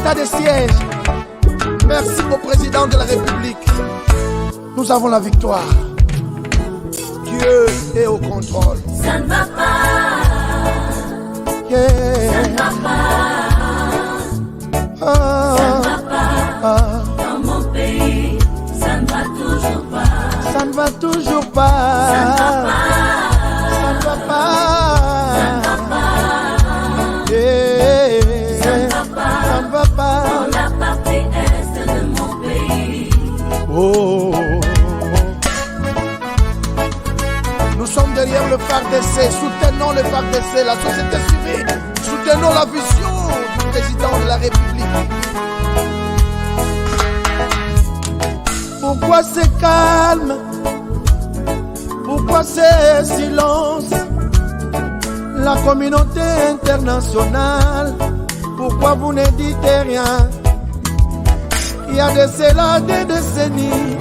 l'état de siège. Merci au président de la République. Nous avons la victoire. Dieu est au contrôle. Ça ne va pas. Yeah. Ça ne va pas. Ça ne va pas. Dans mon pays, ça ne va toujours pas. Ça ne va toujours pas. Ça ne va pas. Ça ne va pas. Ça ne va pas. Yeah. Ça ne va pas. Ça ne va pas. Dans la partie est de mon pays. Oh. Nous sommes derrière le FARDC. Soutenons le FARDC, la société civile. Soutenons la vision du président de la République. Pourquoi c'est calme? Pourquoi c'est silence? La communauté internationale, pourquoi vous ne dites rien? Il y a de cela des décennies.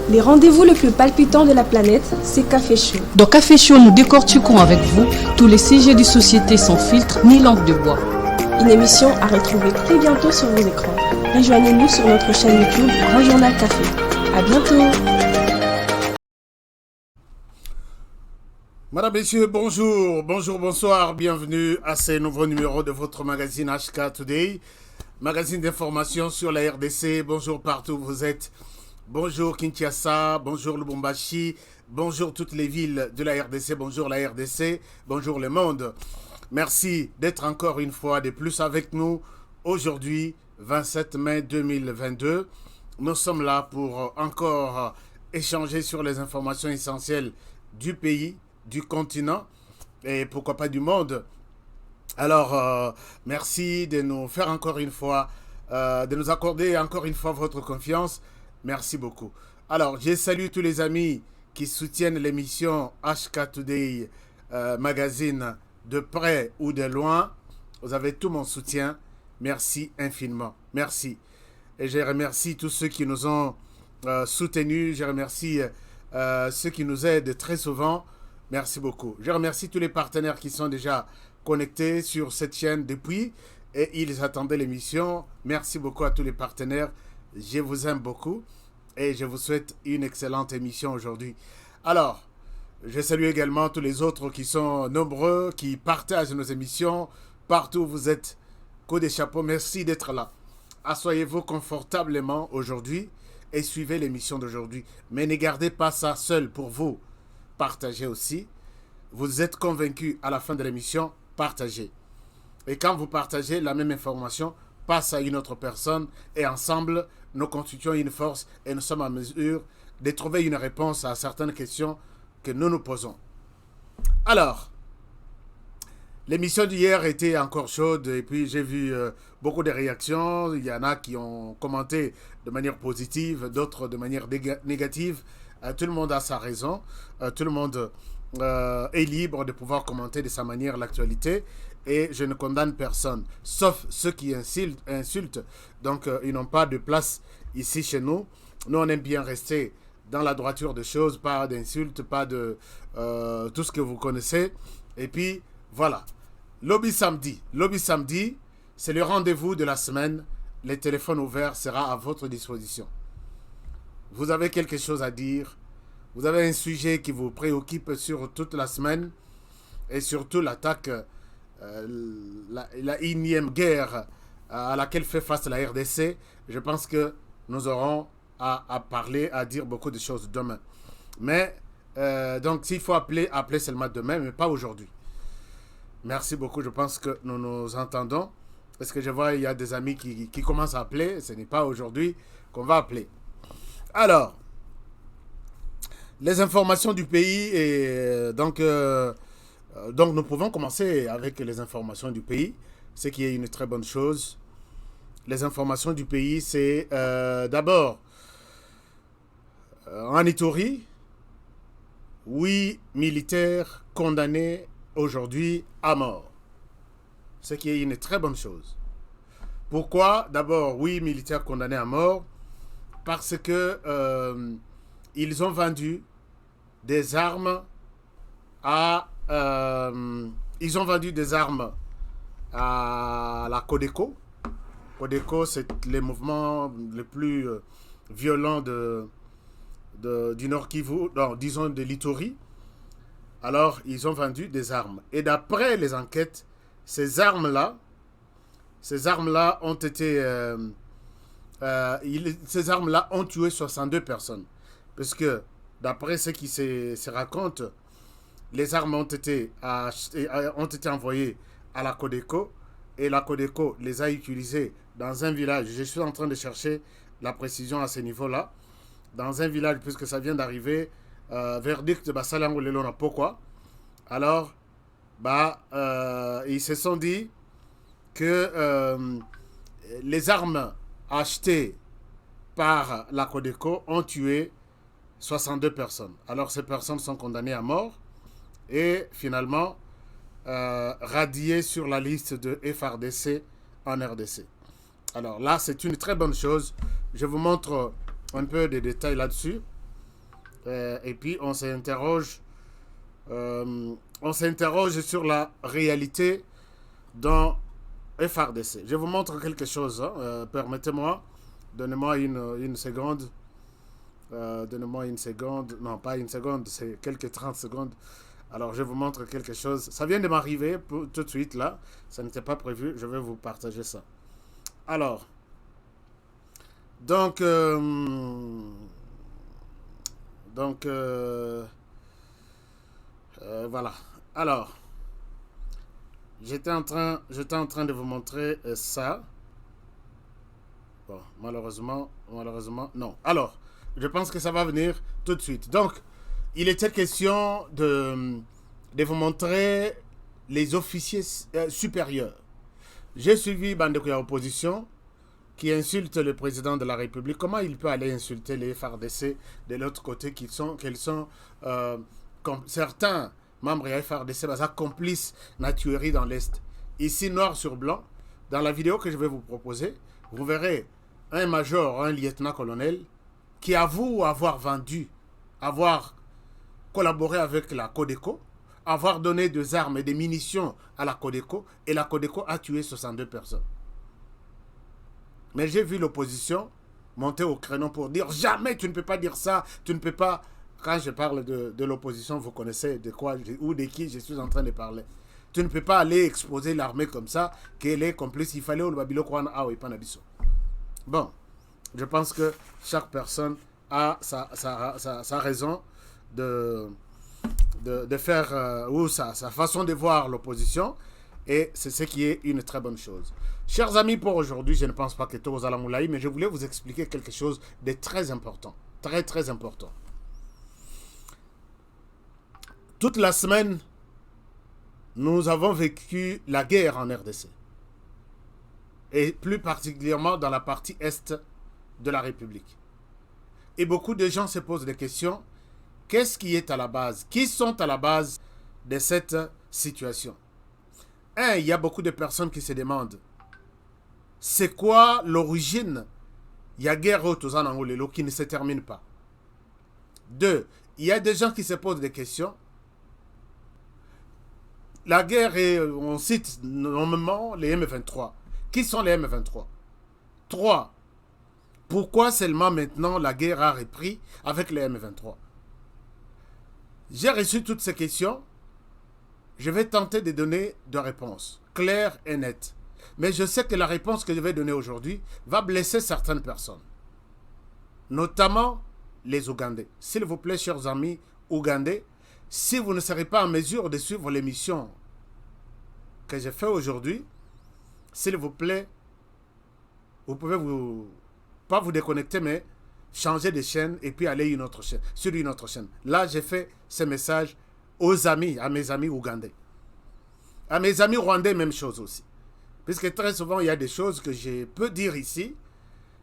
Les rendez-vous le plus palpitant de la planète, c'est Café Show. Dans Café Show, nous décortiquons avec vous tous les sujets de société sans filtre ni langue de bois. Une émission à retrouver très bientôt sur vos écrans. Rejoignez-nous sur notre chaîne YouTube Grand Journal Café. À bientôt. Madame, Messieurs, bonjour, bonsoir, bienvenue à ce nouveau numéro de votre magazine HK Today, magazine d'information sur la RDC. Bonjour partout où vous êtes. Bonjour Kinshasa, bonjour Lubumbashi, bonjour toutes les villes de la RDC, bonjour la RDC, bonjour le monde. Merci d'être encore une fois de plus avec nous. Aujourd'hui, 27 mai 2022, nous sommes là pour encore échanger sur les informations essentielles du pays, du continent et pourquoi pas du monde. Alors, merci de nous faire encore une fois, de nous accorder encore une fois votre confiance. Merci beaucoup. Alors, je salue tous les amis qui soutiennent l'émission HK Today Magazine de près ou de loin. Vous avez tout mon soutien. Merci infiniment. Merci. Et je remercie tous ceux qui nous ont soutenus. Je remercie ceux qui nous aident très souvent. Merci beaucoup. Je remercie tous les partenaires qui sont déjà connectés sur cette chaîne depuis et ils attendaient l'émission. Merci beaucoup à tous les partenaires. Je vous aime beaucoup et je vous souhaite une excellente émission aujourd'hui. Alors, je salue également tous les autres qui sont nombreux, qui partagent nos émissions partout où vous êtes. Coup des chapeaux, merci d'être là. Asseyez-vous confortablement aujourd'hui et suivez l'émission d'aujourd'hui. Mais ne gardez pas ça seul pour vous. Partagez aussi. Vous êtes convaincus à la fin de l'émission, partagez. Et quand vous partagez la même information, passe à une autre personne et ensemble, nous constituons une force et nous sommes en mesure de trouver une réponse à certaines questions que nous nous posons. Alors, l'émission d'hier était encore chaude et puis j'ai vu beaucoup de réactions. Il y en a qui ont commenté de manière positive, d'autres de manière négative. Tout le monde a sa raison. Tout le monde est libre de pouvoir commenter de sa manière l'actualité. Et je ne condamne personne, sauf ceux qui insultent. Donc, ils n'ont pas de place ici chez nous. Nous, on aime bien rester dans la droiture des choses, pas d'insultes, pas de tout ce que vous connaissez. Et puis, voilà. Lobby samedi, c'est le rendez-vous de la semaine. Le téléphone ouvert sera à votre disposition. Vous avez quelque chose à dire, vous avez un sujet qui vous préoccupe sur toute la semaine et surtout l'attaque, la énième guerre à laquelle fait face la RDC, je pense que nous aurons à parler, à dire beaucoup de choses demain. Mais, donc, s'il faut appeler, appelez seulement demain, mais pas aujourd'hui. Merci beaucoup, je pense que nous nous entendons. Parce que je vois, il y a des amis qui commencent à appeler. Ce n'est pas aujourd'hui qu'on va appeler. Alors, les informations du pays. Et donc, nous pouvons commencer avec les informations du pays. Ce qui est une très bonne chose. Les informations du pays, c'est d'abord, en Ituri, 8 militaires condamnés aujourd'hui à mort. Ce qui est une très bonne chose. Pourquoi? D'abord, 8 militaires condamnés à mort parce que ils ont vendu des armes à la Codeco. Codeco, c'est les mouvements les plus violents du Nord Kivu, disons de l'Ituri. Alors, ils ont vendu des armes. Et d'après les enquêtes, ces armes-là ont été... ces armes-là ont tué 62 personnes. Parce que, d'après ce qui se raconte, les armes ont été envoyées à la Codeco. Et la Codeco les a utilisées dans un village. Je suis en train de chercher la précision à ce niveau-là. Dans un village, puisque ça vient d'arriver... verdict de Basalango Lelona pourquoi. Alors ils se sont dit que les armes achetées par la Codeco ont tué 62 personnes. Alors ces personnes sont condamnées à mort et finalement radiées sur la liste de FARDC en RDC. Alors là, c'est une très bonne chose. Je vous montre un peu des détails là-dessus. Et puis on s'interroge sur la réalité dans FARDC. Je vous montre quelque chose. Permettez-moi. Donnez-moi une seconde. Donnez-moi une seconde. Non, pas une seconde. C'est quelques 30 secondes. Alors, je vous montre quelque chose. Ça vient de m'arriver tout de suite, là. Ça n'était pas prévu. Je vais vous partager ça. Alors. Donc, voilà. Alors, j'étais en train de vous montrer ça. Bon, malheureusement, non. Alors, je pense que ça va venir tout de suite. Donc, il était question de vous montrer les officiers supérieurs. J'ai suivi Bandekoya Opposition qui insulte le président de la République. Comment il peut aller insulter les FARDC de l'autre côté qu'ils sont comme certains membres de FARDC complices de la tuerie dans l'Est. Ici, noir sur blanc, dans la vidéo que je vais vous proposer, vous verrez un major, un lieutenant-colonel qui avoue avoir collaboré avec la Codeco, avoir donné des armes et des munitions à la Codeco, et la Codeco a tué 62 personnes. Mais j'ai vu l'opposition monter au créneau pour dire jamais tu ne peux pas dire ça, tu ne peux pas. Quand je parle de l'opposition, vous connaissez de quoi ou de qui je suis en train de parler. Tu ne peux pas aller exposer l'armée comme ça, qu'elle est complice. Il fallait au Babilo Kwan a ou Panabiso. Bon, je pense que chaque personne a sa raison de faire ou sa façon de voir l'opposition. Et c'est ce qui est une très bonne chose. Chers amis, pour aujourd'hui, je ne pense pas que tout à Moulaï, mais je voulais vous expliquer quelque chose de très important. Très, très important. Toute la semaine, nous avons vécu la guerre en RDC. Et plus particulièrement dans la partie est de la République. Et beaucoup de gens se posent des questions. Qu'est-ce qui est à la base? Qui sont à la base de cette situation? Il y a beaucoup de personnes qui se demandent c'est quoi l'origine? Il y a guerre aux Angolelo qui ne se termine pas. 2. Il y a des gens qui se posent des questions. La guerre est, on cite normalement les M23. Qui sont les M23? 3. Pourquoi seulement maintenant la guerre a repris avec les M23? J'ai reçu toutes ces questions. Je vais tenter de donner des réponses claires et nettes. Mais je sais que la réponse que je vais donner aujourd'hui va blesser certaines personnes. Notamment les Ougandais. S'il vous plaît, chers amis Ougandais, si vous ne serez pas en mesure de suivre l'émission que j'ai fait aujourd'hui, s'il vous plaît, vous pouvez pas vous déconnecter, mais changer de chaîne et puis aller sur une autre chaîne. Là, j'ai fait ce message aux amis, à mes amis ougandais. À mes amis rwandais, même chose aussi. Puisque très souvent, il y a des choses que je peux dire ici,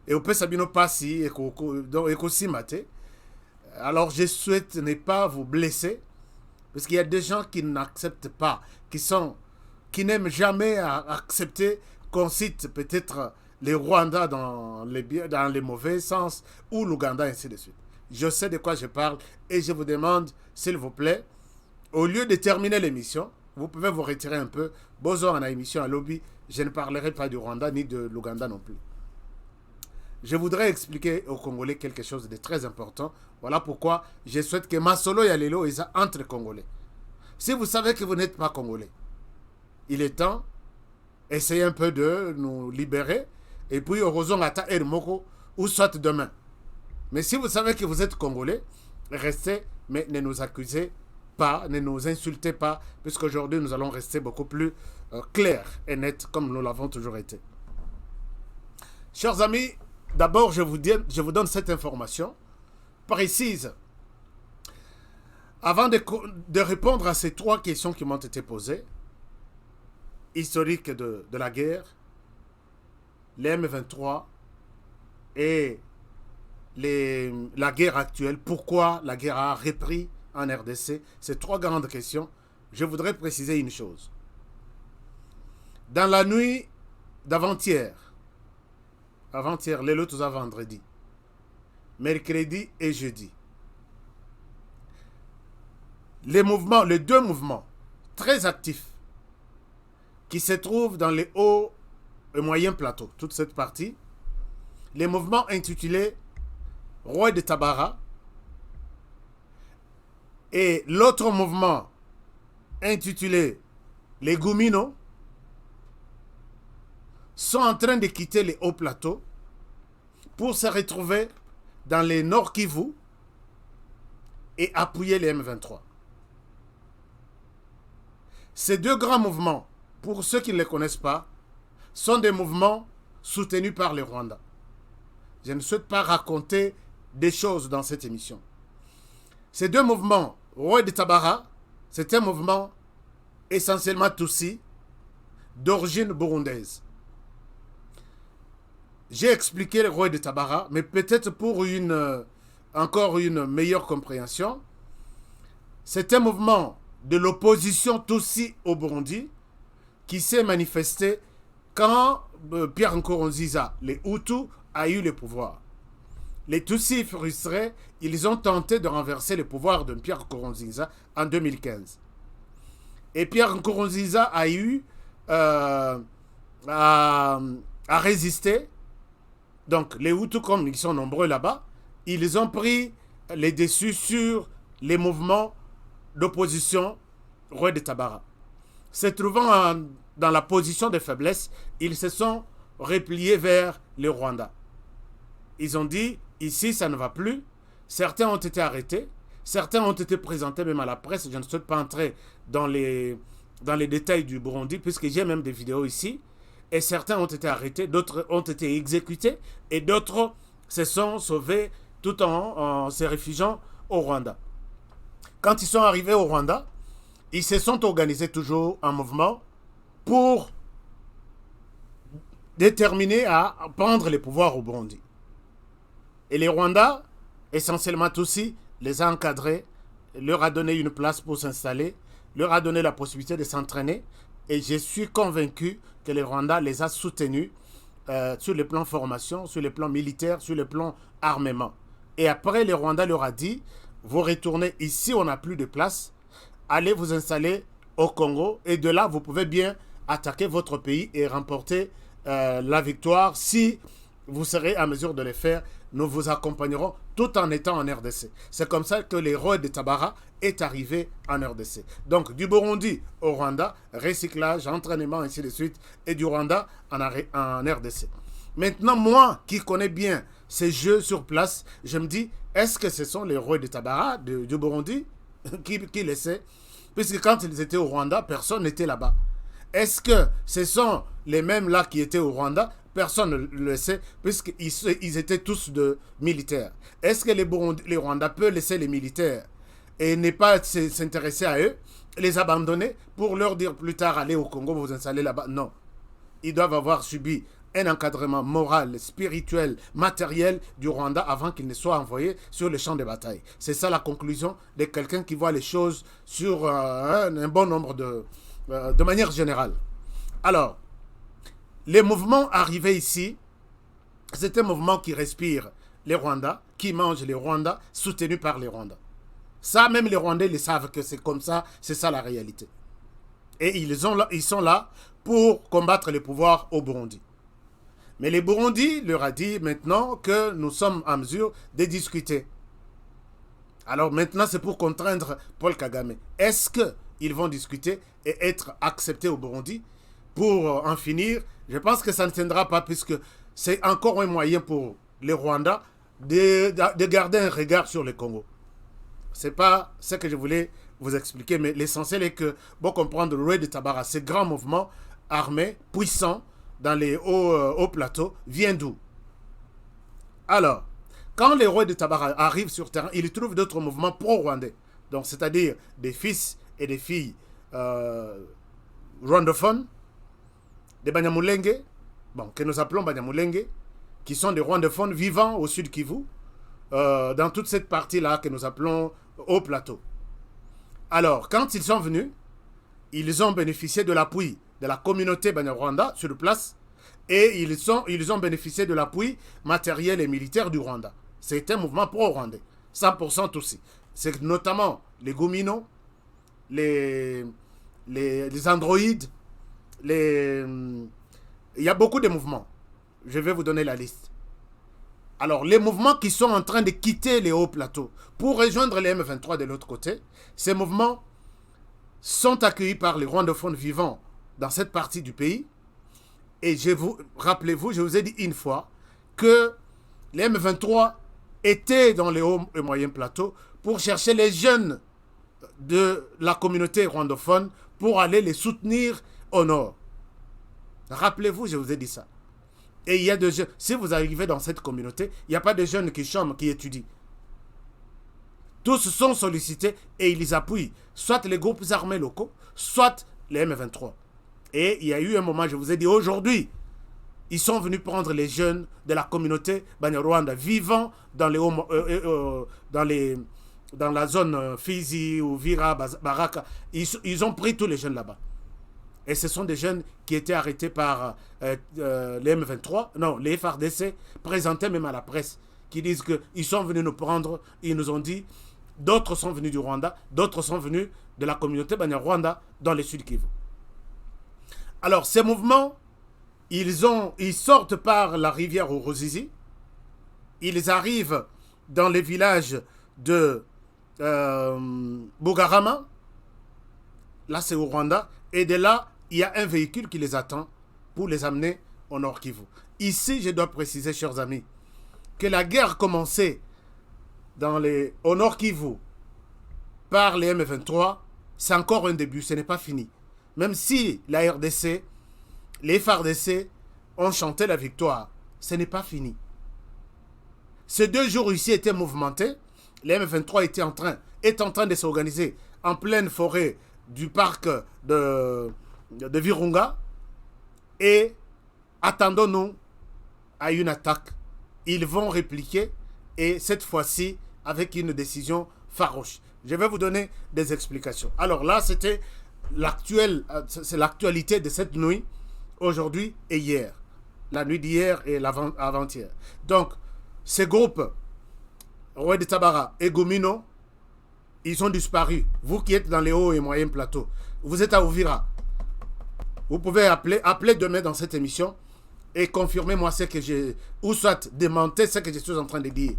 et on peut s'abino passer et aussi mater. Alors, je souhaite ne pas vous blesser, parce qu'il y a des gens qui n'acceptent pas, qui n'aiment jamais accepter qu'on cite peut-être les Rwandais dans les mauvais sens, ou l'Ouganda, ainsi de suite. Je sais de quoi je parle, et je vous demande, s'il vous plaît, au lieu de terminer l'émission, vous pouvez vous retirer un peu. Bozo en a émission à lobby, je ne parlerai pas du Rwanda ni de l'Ouganda non plus. Je voudrais expliquer aux Congolais quelque chose de très important. Voilà pourquoi je souhaite que Masolo Yalelo est entre Congolais. Si vous savez que vous n'êtes pas Congolais, il est temps, essayez un peu de nous libérer. Et puis, heureusement, Ata Moko, ou soit demain. Mais si vous savez que vous êtes Congolais, restez, mais ne nous accusez pas, ne nous insultez pas, puisqu'aujourd'hui, nous allons rester beaucoup plus clairs et nets, comme nous l'avons toujours été. Chers amis, d'abord, je vous donne cette information précise. Avant de répondre à ces 3 questions qui m'ont été posées, historique de la guerre, les M23 et la guerre actuelle, pourquoi la guerre a repris en RDC, ces 3 grandes questions, je voudrais préciser une chose. Dans la nuit d'avant-hier, les lots à vendredi, mercredi et jeudi, les 2 mouvements très actifs qui se trouvent dans les hauts et moyens plateaux, toute cette partie, les mouvements intitulés Roi de Tabara et l'autre mouvement intitulé les Goumino sont en train de quitter les hauts plateaux pour se retrouver dans les Nord Kivu et appuyer les M23. Ces 2 grands mouvements, pour ceux qui ne les connaissent pas, sont des mouvements soutenus par le Rwanda. Je ne souhaite pas raconter des choses dans cette émission. Ces 2 mouvements, Roi de Tabara, c'est un mouvement essentiellement Tutsi, d'origine burundaise. J'ai expliqué le Roi de Tabara, mais peut-être pour encore une meilleure compréhension, c'est un mouvement de l'opposition Tutsi au Burundi qui s'est manifesté quand Pierre Nkurunziza, les Hutus, a eu le pouvoir. Les Tutsis frustrés, ils ont tenté de renverser le pouvoir de Pierre Nkurunziza en 2015. Et Pierre Nkurunziza a eu à résister. Donc les Hutus, comme ils sont nombreux là-bas, ils ont pris les dessus sur les mouvements d'opposition Roi de Tabara. Se trouvant dans la position de faiblesse, ils se sont repliés vers le Rwanda. Ils ont dit, ici ça ne va plus. Certains ont été arrêtés, certains ont été présentés même à la presse. Je ne souhaite pas entrer dans les détails du Burundi, puisque j'ai même des vidéos ici. Et certains ont été arrêtés, d'autres ont été exécutés, et d'autres se sont sauvés tout en se réfugiant au Rwanda. Quand ils sont arrivés au Rwanda, ils se sont organisés toujours en mouvement pour déterminer à prendre le pouvoir au Burundi. Et les Rwandais, essentiellement Tutsis, les a encadrés, leur a donné une place pour s'installer, leur a donné la possibilité de s'entraîner. Et je suis convaincu que les Rwandais les a soutenus sur le plan formation, sur le plan militaire, sur le plan armement. Et après, les Rwandais leur a dit, vous retournez ici, on n'a plus de place, allez vous installer au Congo, et de là, vous pouvez bien attaquer votre pays et remporter la victoire si vous serez à mesure de les faire. Nous vous accompagnerons tout en étant en RDC. C'est comme ça que les Rois de Tabara est arrivé en RDC. Donc, du Burundi au Rwanda, recyclage, entraînement, ainsi de suite, et du Rwanda en RDC. Maintenant, moi qui connais bien ces jeux sur place, je me dis, est-ce que ce sont les Rois de Tabara du Burundi qui laissaient? Puisque quand ils étaient au Rwanda, personne n'était là-bas. Est-ce que ce sont les mêmes là qui étaient au Rwanda? Personne ne le sait, puisqu'ils étaient tous de militaires. Est-ce que les Rwandais peuvent laisser les militaires et ne pas s'intéresser à eux, les abandonner pour leur dire plus tard, allez au Congo, vous installez là-bas? Non. Ils doivent avoir subi un encadrement moral, spirituel, matériel du Rwanda avant qu'ils ne soient envoyés sur le champ de bataille. C'est ça la conclusion de quelqu'un qui voit les choses sur un bon nombre de manière générale. Alors, les mouvements arrivés ici, c'est un mouvement qui respire les Rwandais, qui mange les Rwandais, soutenu par les Rwandais. Ça, même les Rwandais, ils savent que c'est comme ça, c'est ça la réalité. Et ils sont là pour combattre le pouvoir au Burundi. Mais les Burundis leur a dit maintenant que nous sommes en mesure de discuter. Alors maintenant, c'est pour contraindre Paul Kagame. Est-ce qu'ils vont discuter et être acceptés au Burundi pour en finir? Je pense que ça ne tiendra pas puisque c'est encore un moyen pour les Rwandais de garder un regard sur le Congo. Ce n'est pas ce que je voulais vous expliquer, mais l'essentiel est que, pour comprendre le Rois de Tabara, ce grand mouvement armé, puissant, dans les hauts plateaux, vient d'où? Alors, quand les Rois de Tabara arrivent sur terrain, ils trouvent d'autres mouvements pro-rwandais. Donc, c'est-à-dire des fils et des filles rwandophones, des Banyamulenge, que nous appelons Banyamulenge, qui sont des rwandophones vivant au sud Kivu, dans toute cette partie-là que nous appelons Haut Plateau. Alors, quand ils sont venus, ils ont bénéficié de l'appui de la communauté Banyarwanda sur place et ils ont bénéficié de l'appui matériel et militaire du Rwanda. C'est un mouvement pro-rwandais, 100% aussi. C'est notamment les Gomino, les androïdes, il y a beaucoup de mouvements. Je vais vous donner la liste. Alors, les mouvements qui sont en train de quitter les hauts plateaux pour rejoindre les M23 de l'autre côté, ces mouvements sont accueillis par les rwandophones vivants dans cette partie du pays. Et rappelez-vous, je vous ai dit une fois que les M23 étaient dans les hauts et moyens plateaux pour chercher les jeunes de la communauté rwandophone pour aller les soutenir au nord. Rappelez-vous, je vous ai dit ça. Et il y a des jeunes, si vous arrivez dans cette communauté, il n'y a pas de jeunes qui chôment, qui étudient. Tous sont sollicités et ils les appuient, soit les groupes armés locaux, soit les M23. Et il y a eu un moment, je vous ai dit, aujourd'hui, ils sont venus prendre les jeunes de la communauté Banyarwanda vivant dans la zone Fizi, Uvira, Baraka. Ils ont pris tous les jeunes là-bas. Et ce sont des jeunes qui étaient arrêtés par les M23, non, les FARDC, présentés même à la presse, qui disent qu'ils sont venus nous prendre, ils nous ont dit, d'autres sont venus du Rwanda, d'autres sont venus de la communauté Banyarwanda dans le sud Kivu. Alors, ces mouvements, ils sortent par la rivière Ruzizi, ils arrivent dans les villages de Bugarama, là c'est au Rwanda, et de là, il y a un véhicule qui les attend pour les amener au Nord Kivu. Ici, je dois préciser, chers amis, que la guerre commencée au Nord Kivu par les M23, c'est encore un début, ce n'est pas fini. Même si la RDC, les FARDC ont chanté la victoire, ce n'est pas fini. Ces 2 jours ici étaient mouvementés, les M23 étaient en train de s'organiser en pleine forêt du parc de Virunga et attendons-nous à une attaque. Ils vont répliquer et cette fois-ci avec une décision farouche. Je vais vous donner des explications. Alors là, c'est l'actualité de cette nuit, aujourd'hui et hier. La nuit d'hier et avant-hier. Donc, ces groupes, Rois de Tabara et Gomino, ils ont disparu. Vous qui êtes dans les hauts et moyens plateaux, vous êtes à Uvira. Vous pouvez appeler demain dans cette émission et confirmez-moi ce que je... Ou soit démentez ce que je suis en train de dire.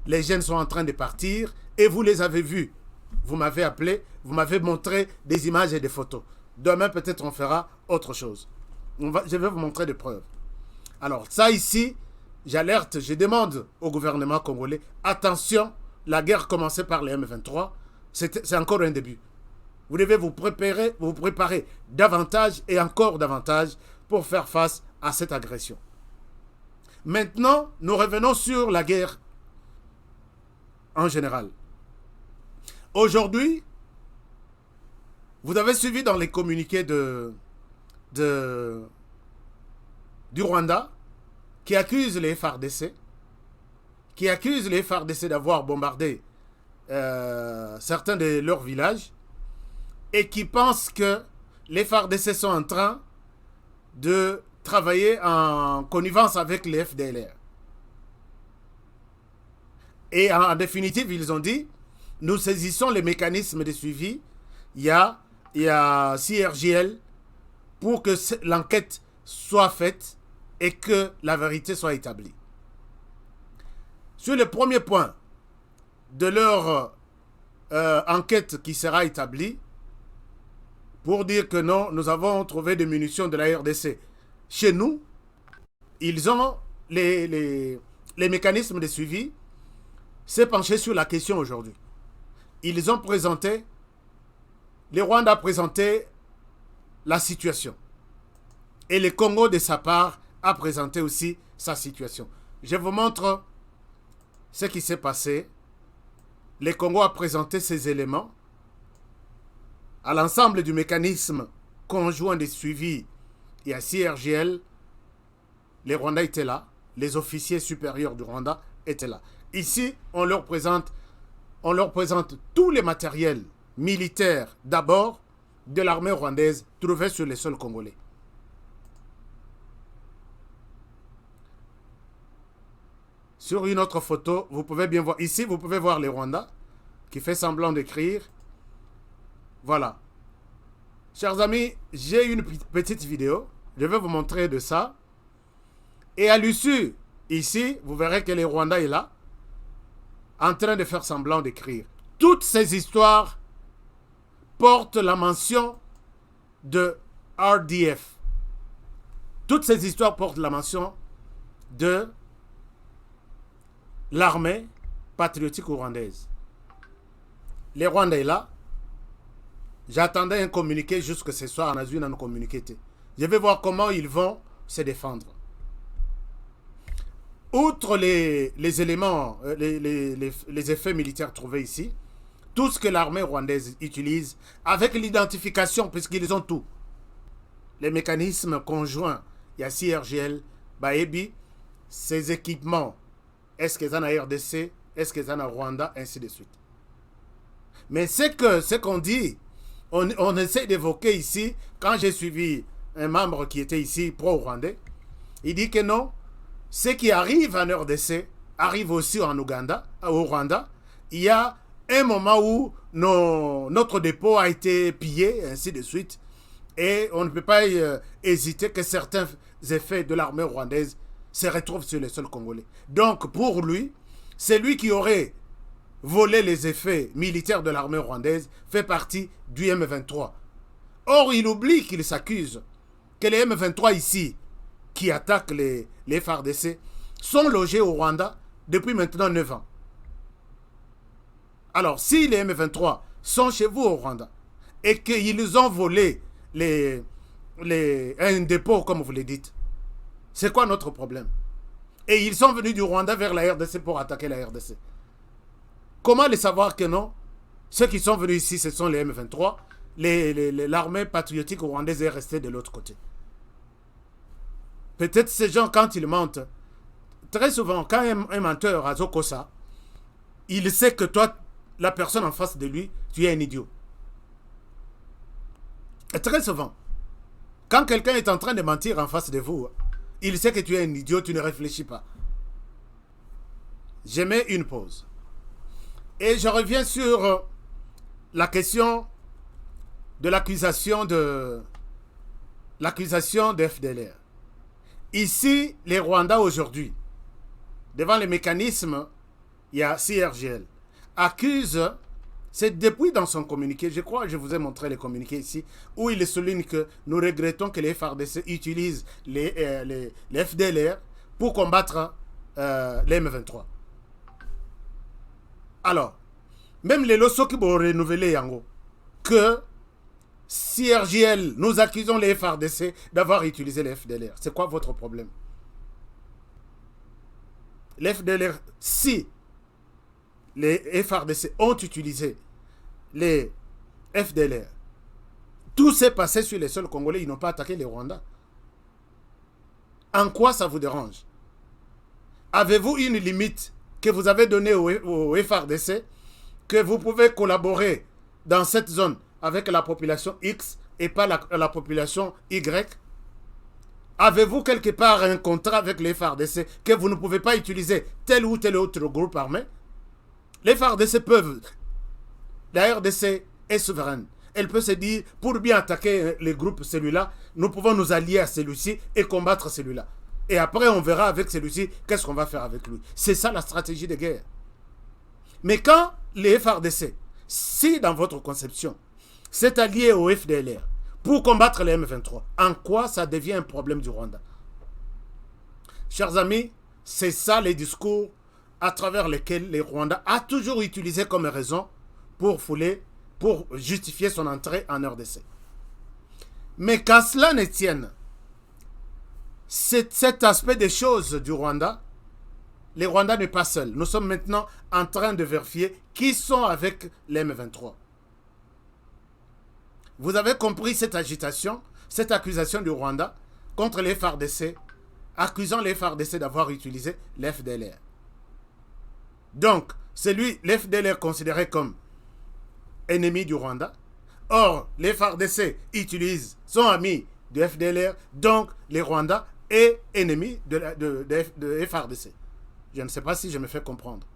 Les jeunes sont en train de partir et vous les avez vus. Vous m'avez appelé, vous m'avez montré des images et des photos. Demain, peut-être, on fera autre chose. Je vais vous montrer des preuves. Alors, ça ici, j'alerte, je demande au gouvernement congolais, attention, la guerre commencée par les M23, c'est encore un début. Vous devez vous préparer davantage et encore davantage pour faire face à cette agression. Maintenant, nous revenons sur la guerre en général. Aujourd'hui, vous avez suivi dans les communiqués du Rwanda qui accuse les FARDC, d'avoir bombardé certains de leurs villages et qui pensent que les FARDC sont en train de travailler en connivence avec les FDLR. Et en définitive, ils ont dit, nous saisissons les mécanismes de suivi. Il y a CIRGL pour que l'enquête soit faite et que la vérité soit établie. Sur le premier point de leur enquête qui sera établie, pour dire que non, nous avons trouvé des munitions de la RDC chez nous, ils ont les mécanismes de suivi s'est penché sur la question aujourd'hui. Ils ont présenté, les Rwandais ont présenté la situation. Et le Congo, de sa part, a présenté aussi sa situation. Je vous montre ce qui s'est passé. Le Congo a présenté ces éléments à l'ensemble du mécanisme conjoint de suivi et à CIRGL. Les Rwandais étaient là. Les officiers supérieurs du Rwanda étaient là. Ici, on leur présente tous les matériels militaires, d'abord, de l'armée rwandaise, trouvés sur les sols congolais. Sur une autre photo, vous pouvez bien voir, ici, vous pouvez voir les Rwandais qui fait semblant d'écrire. Voilà. Chers amis, j'ai une petite vidéo. Je vais vous montrer de ça. Et à l'issue, ici, vous verrez que les Rwandais est là, en train de faire semblant d'écrire. Toutes ces histoires portent la mention de RDF. Toutes ces histoires portent la mention de l'armée patriotique rwandaise. Les Rwandais là, j'attendais un communiqué jusque ce soir, on a vu un communiqué. Je vais voir comment ils vont se défendre. Outre les éléments, les effets militaires trouvés ici, tout ce que l'armée rwandaise utilise, avec l'identification, puisqu'ils ont tout, les mécanismes conjoints, il y a CIRGL, Baebi, ces équipements, est-ce qu'ils en ont RDC, est-ce qu'ils en ont Rwanda, ainsi de suite. Mais ce qu'on dit, on essaie d'évoquer ici, quand j'ai suivi un membre qui était ici, pro-rwandais, il dit que non, ce qui arrive en RDC arrive aussi en Ouganda, au Rwanda. Il y a un moment où notre dépôt a été pillé, ainsi de suite. Et on ne peut pas hésiter que certains effets de l'armée rwandaise se retrouvent sur les sols congolais. Donc pour lui, c'est lui qui aurait volé les effets militaires de l'armée rwandaise, fait partie du M23. Or, il oublie qu'il s'accuse que les M23 ici, qui attaquent les FARDC, sont logés au Rwanda depuis maintenant 9 ans. Alors, si les M23 sont chez vous au Rwanda et qu'ils ont volé un dépôt, comme vous le dites, c'est quoi notre problème? Et ils sont venus du Rwanda vers la RDC pour attaquer la RDC. Comment les savoir que non? Ceux qui sont venus ici, ce sont les M23. L'armée patriotique rwandaise est restée de l'autre côté. Peut-être ces gens, quand ils mentent, très souvent, quand un menteur a Zokosa, il sait que toi, la personne en face de lui, tu es un idiot. Et très souvent, quand quelqu'un est en train de mentir en face de vous, il sait que tu es un idiot, tu ne réfléchis pas. Je mets une pause. Et je reviens sur la question de l'accusation de FDLR. Ici, les Rwandais aujourd'hui, devant les mécanismes, il y a CIRGL, accuse, c'est depuis dans son communiqué, je crois que je vous ai montré les communiqués ici, où il souligne que nous regrettons que les FARDC utilisent les FDLR pour combattre les M23. Alors, même les losos qui vont renouveler Yango, que CIRGL, nous accusons les FARDC d'avoir utilisé les FDLR. C'est quoi votre problème? Les FDLR, si les FARDC ont utilisé les FDLR, tout s'est passé sur les sols congolais, ils n'ont pas attaqué les Rwandais. En quoi ça vous dérange? Avez-vous une limite que vous avez donnée au FARDC, que vous pouvez collaborer dans cette zone avec la population X et pas la population Y? Avez-vous quelque part un contrat avec les FARDC que vous ne pouvez pas utiliser tel ou tel autre groupe armé? Les FARDC peuvent. La RDC est souveraine. Elle peut se dire, pour bien attaquer les groupes celui-là, nous pouvons nous allier à celui-ci et combattre celui-là. Et après, on verra avec celui-ci qu'est-ce qu'on va faire avec lui. C'est ça la stratégie de guerre. Mais quand les FARDC, si dans votre conception, c'est allié au FDLR pour combattre les M23, en quoi ça devient un problème du Rwanda? Chers amis, c'est ça les discours à travers lesquels les Rwandais a toujours utilisé comme raison pour justifier son entrée en RDC. Mais qu'à cela ne tienne, cet aspect des choses du Rwanda, les Rwandais n'est pas seul. Nous sommes maintenant en train de vérifier qui sont avec les M23. Vous avez compris cette agitation, cette accusation du Rwanda contre les FARDC, accusant les FARDC d'avoir utilisé l'FDLR. Donc, l'FDLR considéré comme ennemi du Rwanda. Or, les FARDC sont amis du FDLR, donc les Rwandais est ennemi de FARDC. Je ne sais pas si je me fais comprendre.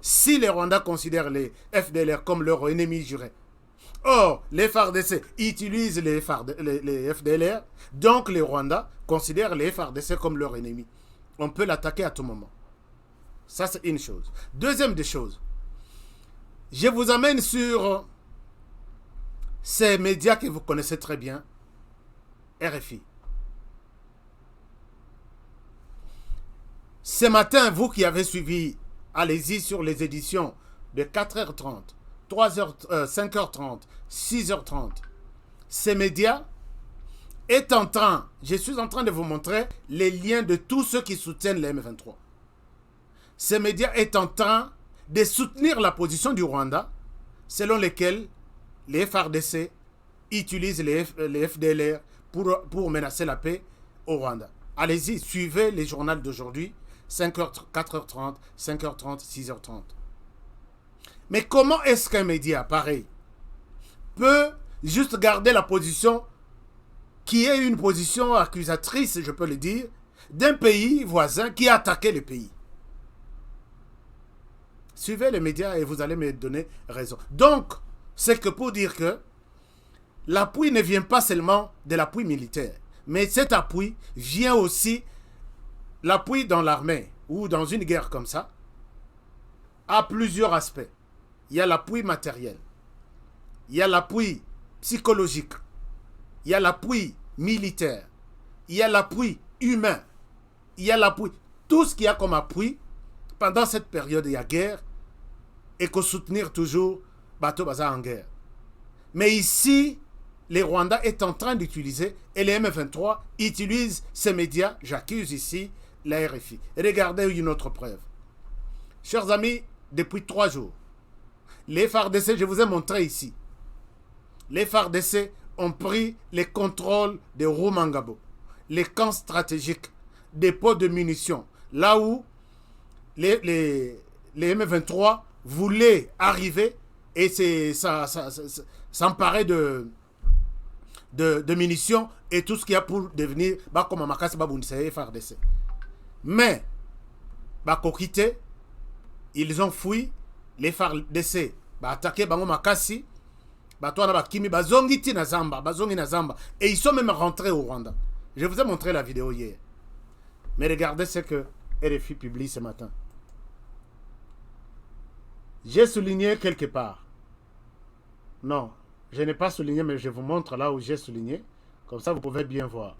Si les Rwandais considèrent les FDLR comme leur ennemi juré, or, les FARDC utilisent les FDLR, donc les Rwandais considèrent les FARDC comme leur ennemi. On peut l'attaquer à tout moment. Ça, c'est une chose. Deuxième des choses, je vous amène sur ces médias que vous connaissez très bien, RFI. Ce matin, vous qui avez suivi, allez-y sur les éditions de 4h30, 5h30, 6h30. Ces médias je suis en train de vous montrer les liens de tous ceux qui soutiennent les M23. Ces médias est en train de soutenir la position du Rwanda, selon lesquels les FARDC utilisent les FDLR pour menacer la paix au Rwanda. Allez-y, suivez les journaux d'aujourd'hui, 5h, 4h30, 5h30, 6h30. Mais comment est-ce qu'un média pareil peut juste garder la position qui est une position accusatrice, je peux le dire, d'un pays voisin qui a attaqué le pays? Suivez les médias et vous allez me donner raison. Donc, c'est que pour dire que l'appui ne vient pas seulement de l'appui militaire, mais cet appui vient aussi, l'appui dans l'armée ou dans une guerre comme ça, a plusieurs aspects. Il y a l'appui matériel, il y a l'appui psychologique, il y a l'appui militaire, il y a l'appui humain, il y a l'appui, tout ce qu'il y a comme appui. Pendant cette période, il y a guerre et que soutenir toujours bateau bazar en guerre. Mais ici, les Rwandais est en train d'utiliser, et les M23 utilisent ces médias, j'accuse ici la RFI. Regardez une autre preuve. Chers amis, depuis 3 jours, les FARDC, je vous ai montré ici, les FARDC ont pris les contrôles de Rumangabo, les camps stratégiques, dépôts de munitions, là où les M23 voulaient arriver et s'emparer de munitions et tout ce qu'il y a pour devenir comme Makasi Babundise FARDC. Mais, Kokite, ils ont fui, les FARDC, attaqué Bango Makasi, et ils sont même rentrés au Rwanda. Je vous ai montré la vidéo hier. Mais regardez ce que RFI publie ce matin. J'ai souligné quelque part. Non, je n'ai pas souligné, mais je vous montre là où j'ai souligné. Comme ça, vous pouvez bien voir.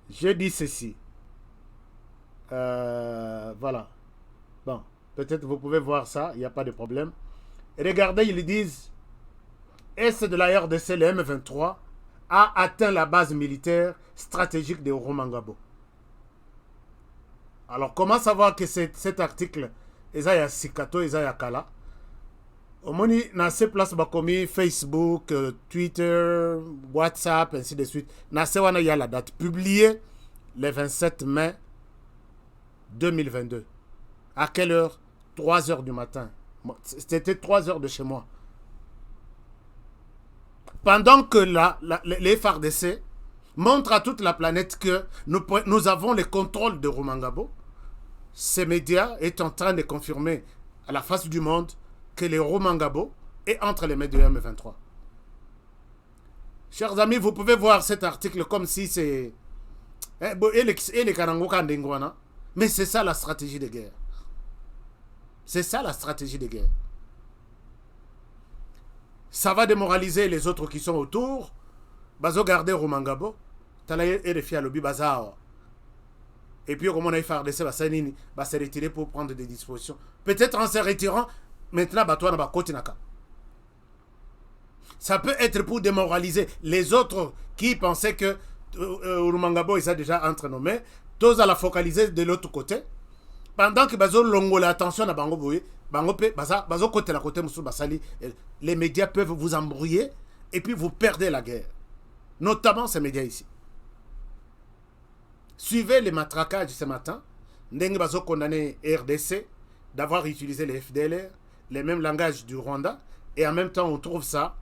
Je dis ceci. Voilà. Bon, peut-être vous pouvez voir ça, il n'y a pas de problème. Et regardez, ils disent, Est de la RDC, le M23, a atteint la base militaire stratégique de Rumangabo. Alors, comment savoir que cet article, Ezaya Sikato, Ezaya Kala, au moins, dans ces places, comme Facebook, Twitter, WhatsApp, ainsi de suite, dans ces il y a la date publiée le 27 mai 2022. À quelle heure? 3 heures du matin. C'était 3 heures de chez moi. Pendant que les FARDC montrent à toute la planète que nous avons le contrôle de Rumangabo, ces médias est en train de confirmer à la face du monde que le Rumangabo est entre les mains du M23. Chers amis, vous pouvez voir cet article comme si c'est... Mais c'est ça la stratégie de guerre. C'est ça la stratégie de guerre. Ça va démoraliser les autres qui sont autour. Bazo garder Rumangabo. Talaye et refi à l'obi bazar. Et puis, comme on a fait FARDC, va se retirer pour prendre des dispositions. Peut-être en se retirant, maintenant, toi, on va continuer. Ça peut être pour démoraliser les autres qui pensaient que Rumangabo est déjà entre nos mains. Tous à la focaliser de l'autre côté. Pendant que Bazo longo l'attention à Bango Boye, Bazo côté la côté Moussou Basali, les médias peuvent vous embrouiller et puis vous perdez la guerre. Notamment ces médias ici. Suivez les matraquages ce matin. Ndenge Bazo condamné RDC d'avoir utilisé les FDLR, les mêmes langages du Rwanda, et en même temps on trouve ça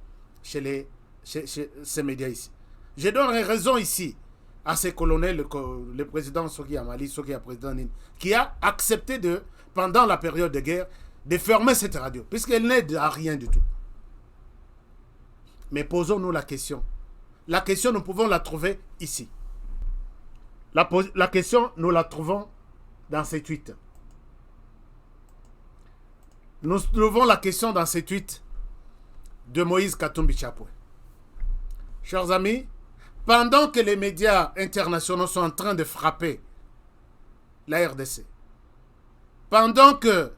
chez ces médias ici. Je donne raison ici à ces colonels, le président Soki Amali, Soki président Nine, qui a accepté pendant la période de guerre, de fermer cette radio, puisqu'elle n'aide à rien du tout. Mais posons-nous la question. La question, nous pouvons la trouver ici. La question, nous la trouvons dans ces tweets. Nous trouvons la question dans ces tweets de Moïse Katumbi Chapwe. Chers amis, pendant que les médias internationaux sont en train de frapper la RDC, pendant que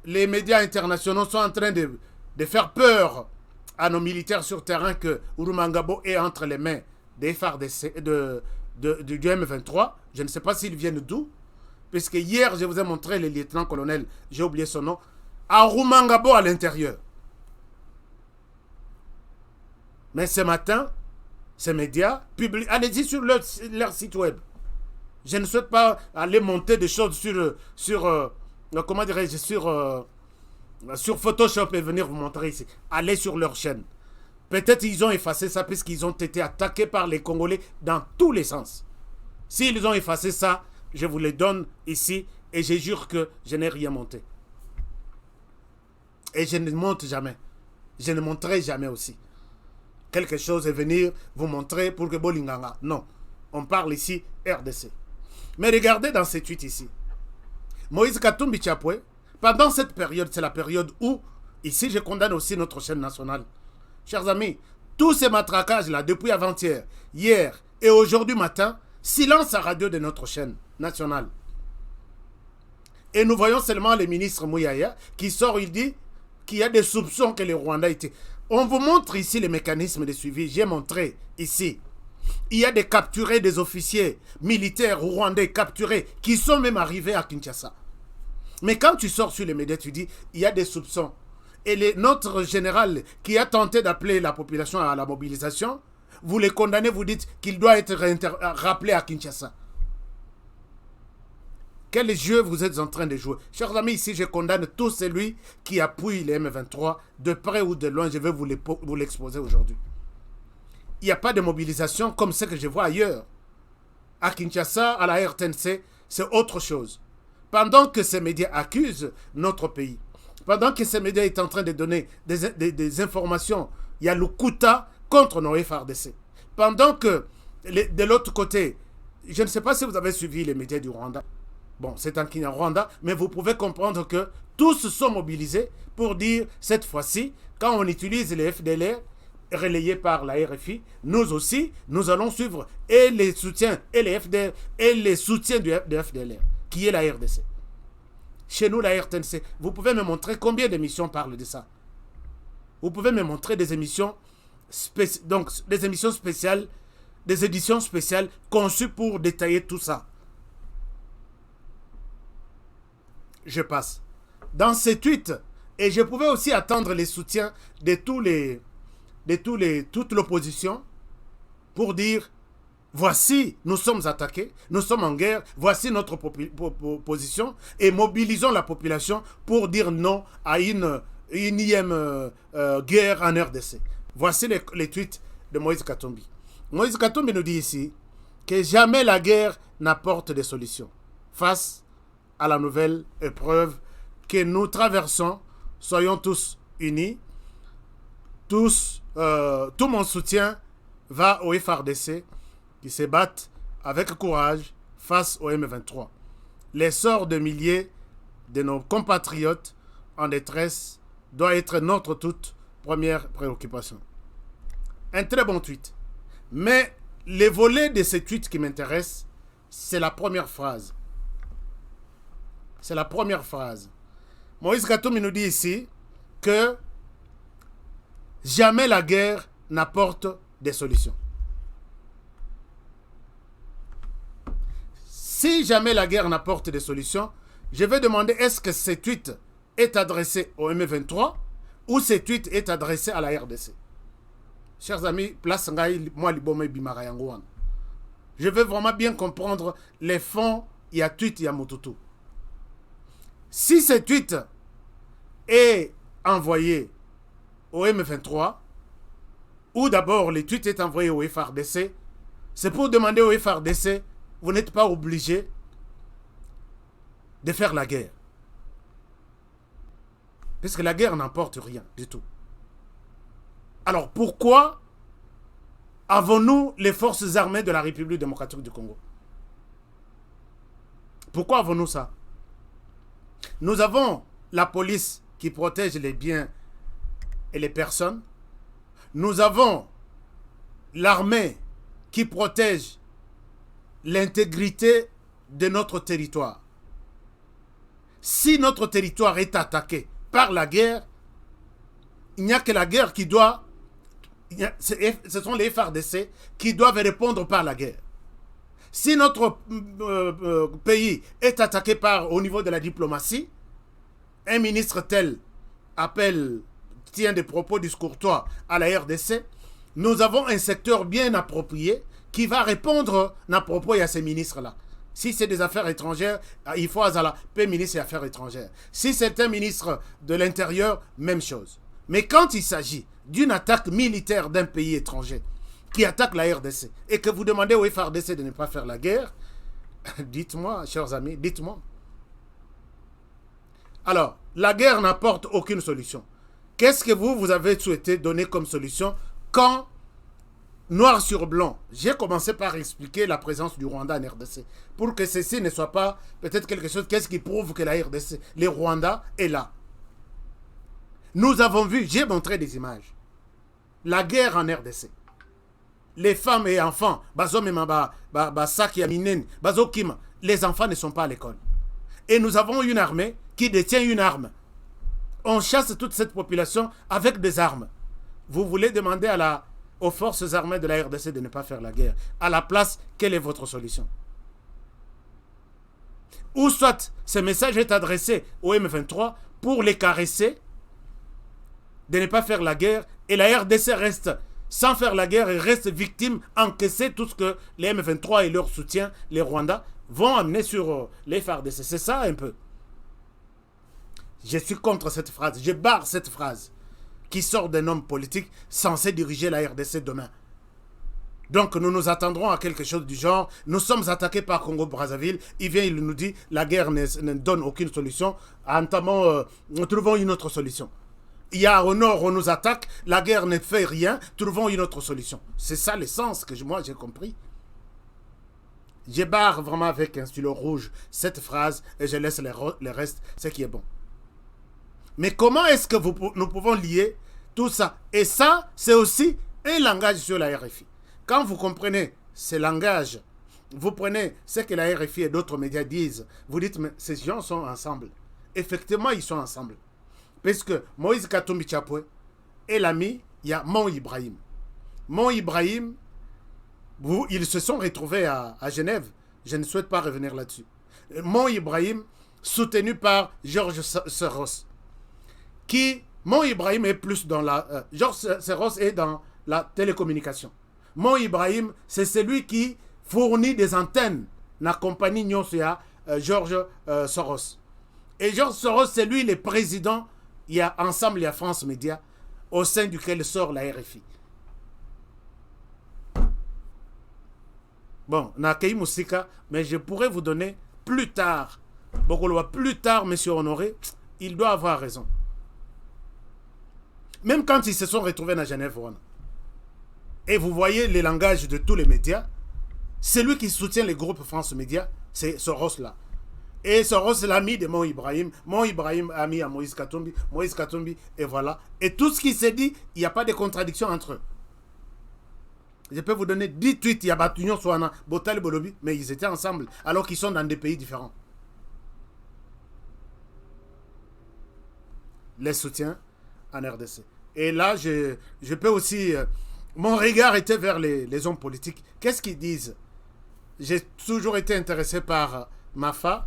les médias internationaux sont en train de faire peur à nos militaires sur terrain que Rumangabo est entre les mains des FARDC, du M23, je ne sais pas s'ils viennent d'où, puisque hier je vous ai montré le lieutenant-colonel, j'ai oublié son nom, à Rumangabo à l'intérieur. Mais ce matin, ces médias publient, allez-y sur leur site web. Je ne souhaite pas aller monter des choses sur comment dirais-je, sur Photoshop et venir vous montrer ici. Allez sur leur chaîne. Peut-être ils ont effacé ça puisqu'ils ont été attaqués par les Congolais dans tous les sens. S'ils ont effacé ça, je vous les donne ici et je jure que je n'ai rien monté. Et je ne monte jamais. Je ne monterai jamais aussi. Quelque chose et venir vous montrer pour que Bolinganga. Non. On parle ici RDC. Mais regardez dans ces tweets ici. Moïse Katumbi Chapwe, pendant cette période, c'est la période où, ici je condamne aussi notre chaîne nationale. Chers amis, tous ces matraquages-là, depuis avant-hier, hier et aujourd'hui matin, silence à radio de notre chaîne nationale. Et nous voyons seulement le ministre Mouyaya qui sort, il dit qu'il y a des soupçons que les Rwandais étaient... On vous montre ici les mécanismes de suivi. J'ai montré ici. Il y a des capturés, des officiers militaires rwandais capturés qui sont même arrivés à Kinshasa. Mais quand tu sors sur les médias, tu dis il y a des soupçons. Et notre général qui a tenté d'appeler la population à la mobilisation, vous les condamnez, vous dites qu'il doit être rappelé à Kinshasa. Quel jeu vous êtes en train de jouer? Chers amis, ici, je condamne tout celui qui appuie les M23, de près ou de loin, je vais vous l'exposer aujourd'hui. Il n'y a pas de mobilisation comme ce que je vois ailleurs. À Kinshasa, à la RTNC, c'est autre chose. Pendant que ces médias accusent notre pays, pendant que ces médias sont en train de donner des informations, il y a le Kouta contre nos FARDC. Pendant que, de l'autre côté, je ne sais pas si vous avez suivi les médias du Rwanda. Bon, c'est en Kinyarwanda, mais vous pouvez comprendre que tous se sont mobilisés pour dire, cette fois-ci, quand on utilise les FDLR, relayés par la RFI, nous aussi, nous allons suivre et les soutiens, et les FDLR, et les soutiens de FDLR, qui est la RDC. Chez nous, la RTNC, vous pouvez me montrer combien d'émissions parlent de ça. Vous pouvez me montrer des émissions, donc des émissions spéciales, des éditions spéciales conçues pour détailler tout ça. Je passe. Dans ces tweets, et je pouvais aussi attendre les soutiens de toute l'opposition pour dire, voici, nous sommes attaqués, nous sommes en guerre, voici notre position, et mobilisons la population pour dire non à une énième guerre en RDC. Voici les tweets de Moïse Katumbi. Moïse Katumbi nous dit ici que jamais la guerre n'apporte des solutions face à la nouvelle épreuve que nous traversons. Soyons tous unis. Tout mon soutien va au FARDC qui se battent avec courage face au M23. L'essor de milliers de nos compatriotes en détresse doit être notre toute première préoccupation. Un très bon tweet. Mais les volets de ce tweet qui m'intéressent, c'est la première phrase. C'est la première phrase. Moïse Katumbi nous dit ici que jamais la guerre n'apporte des solutions. Si jamais la guerre n'apporte des solutions, je vais demander est-ce que ce tweet est adressé au M23 ou ce tweet est adressé à la RDC. Chers amis, place ngai moi libome bimara yango. Je veux vraiment bien comprendre les fonds, il y a tweet, il y a motutu. Si ce tweet est envoyé au M23, ou d'abord le tweet est envoyé au FARDC, c'est pour demander au FARDC, vous n'êtes pas obligé de faire la guerre. Parce que la guerre n'emporte rien du tout. Alors pourquoi avons-nous les forces armées de la République démocratique du Congo? Pourquoi avons-nous ça? Nous avons la police qui protège les biens et les personnes. Nous avons l'armée qui protège l'intégrité de notre territoire. Si notre territoire est attaqué par la guerre, il n'y a que la guerre qui doit... Ce sont les FARDC qui doivent répondre par la guerre. Si notre pays est attaqué au niveau de la diplomatie, un ministre tel tient des propos discourtois à la RDC, nous avons un secteur bien approprié qui va répondre à propos à ces ministres-là. Si c'est des affaires étrangères, il faut la paix ministre des affaires étrangères. Si c'est un ministre de l'Intérieur, même chose. Mais quand il s'agit d'une attaque militaire d'un pays étranger qui attaque la RDC et que vous demandez au FARDC de ne pas faire la guerre, dites-moi, chers amis, dites-moi. Alors, la guerre n'apporte aucune solution. Qu'est-ce que vous avez souhaité donner comme solution quand, noir sur blanc, j'ai commencé par expliquer la présence du Rwanda en RDC pour que ceci ne soit pas peut-être quelque chose, qu'est-ce qui prouve que la RDC, le Rwanda est là. Nous avons vu, j'ai montré des images, la guerre en RDC. Les femmes et enfants, les enfants ne sont pas à l'école. Et nous avons une armée qui détient une arme. On chasse toute cette population avec des armes. Vous voulez demander aux forces armées de la RDC de ne pas faire la guerre. À la place, quelle est votre solution? Ou soit, ce message est adressé au M23 pour les caresser de ne pas faire la guerre et la RDC reste sans faire la guerre et reste victime, encaisser tout ce que les M23 et leur soutien, les Rwandais, vont amener sur les FARDC. C'est ça un peu. Je suis contre cette phrase. Je barre cette phrase qui sort d'un homme politique censé diriger la RDC demain. Donc nous nous attendrons à quelque chose du genre. Nous sommes attaqués par Congo-Brazzaville. Il vient, il nous dit la guerre ne donne aucune solution. Nous trouvons une autre solution. Il y a au nord, on nous attaque, la guerre ne fait rien, trouvons une autre solution. C'est ça le sens que moi j'ai compris. Je barre vraiment avec un stylo rouge cette phrase et je laisse le reste, ce qui est bon. Mais comment est-ce que nous pouvons lier tout ça? Et ça, c'est aussi un langage sur la RFI. Quand vous comprenez ce langage, vous prenez ce que la RFI et d'autres médias disent, vous dites, mais ces gens sont ensemble. Effectivement, ils sont ensemble. Parce que Moïse Katumbi Chapwe et l'ami, il y a Mon Ibrahim. Mon Ibrahim, ils se sont retrouvés à Genève. Je ne souhaite pas revenir là-dessus. Mon Ibrahim, soutenu par Georges Soros. Mon Ibrahim est plus dans la... Georges Soros est dans la télécommunication. Mon Ibrahim, c'est celui qui fournit des antennes dans la compagnie Nyosia, Georges Soros. Et Georges Soros, c'est lui le président, il y a Ensemble, il y a France Média, au sein duquel sort la RFI. Bon, on a accueilli Moussika, mais je pourrais vous donner plus tard, plus tard, M. Honoré, il doit avoir raison. Même quand ils se sont retrouvés à Genève, et vous voyez les langages de tous les médias, celui qui soutient les groupes France Média, c'est Soros là. Et Soros est l'ami de Mon Ibrahim. Mon Ibrahim ami à Moïse Katumbi. Moïse Katumbi, et voilà. Et tout ce qui s'est dit, il n'y a pas de contradiction entre eux. Je peux vous donner 10 tweets, il y a Batunion, Soana, Botal et Bolobi, mais ils étaient ensemble, alors qu'ils sont dans des pays différents. Les soutiens en RDC. Et là, je peux aussi... mon regard était vers les hommes politiques. Qu'est-ce qu'ils disent? J'ai toujours été intéressé par Mafa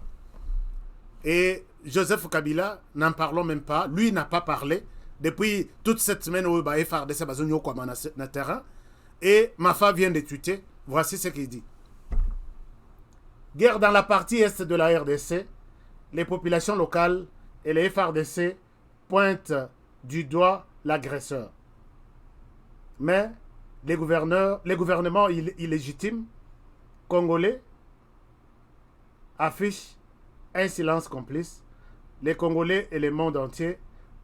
et Joseph Kabila, n'en parlons même pas. Lui n'a pas parlé depuis toute cette semaine où il FARDC est sur le terrain. Et Mafa vient de tweeter. Voici ce qu'il dit. Guerre dans la partie est de la RDC. Les populations locales et les FARDC pointent du doigt l'agresseur. Mais les gouvernements illégitimes congolais affichent un silence complice. Les Congolais et le monde entier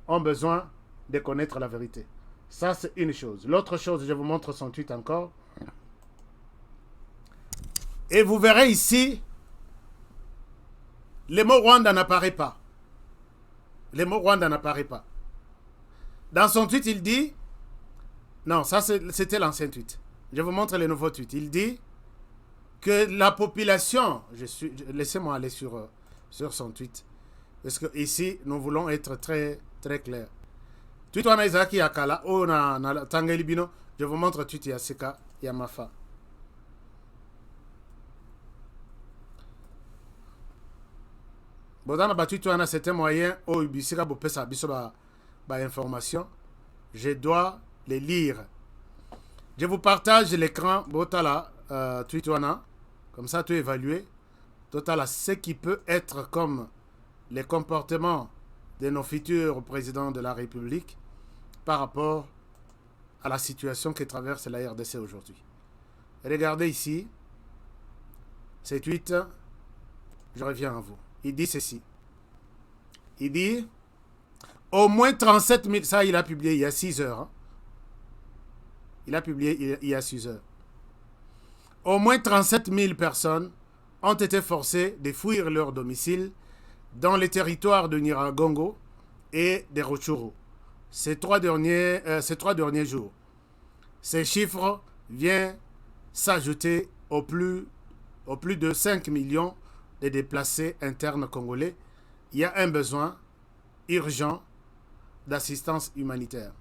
ont besoin de connaître la vérité. Ça, c'est une chose. L'autre chose, je vous montre son tweet encore. Et vous verrez ici, le mot Rwanda n'apparaît pas. Le mot Rwanda n'apparaît pas. Dans son tweet, il dit... Non, ça c'était l'ancien tweet. Je vous montre le nouveau tweet. Il dit que la population... Laissez-moi aller sur son tweet. Parce que ici, nous voulons être très, très clairs. Tweet wana Isaki Yakala, oh na Tangeli Bino, je vous montre tweet Yaseka Yamafa. Bodana ba tweet wana c'était moyen oh Ibisika bo pesa biso ba information. Je dois les lire. Je vous partage l'écran botala tweet wana comme ça tu évaluer total ce qui peut être comme les comportements de nos futurs présidents de la République par rapport à la situation que traverse la RDC aujourd'hui. Regardez ici, ces tweets, je reviens à vous. Il dit ceci. Il dit, au moins 37 000, ça il a publié il y a 6 heures. Hein. Il a publié il y a 6 heures. Au moins 37 000 personnes ont été forcées de fuir leur domicile dans les territoires de Nyiragongo et de Rutshuru ces trois derniers jours. Ces chiffres viennent s'ajouter aux plus de 5 millions de déplacés internes congolais. Il y a un besoin urgent d'assistance humanitaire.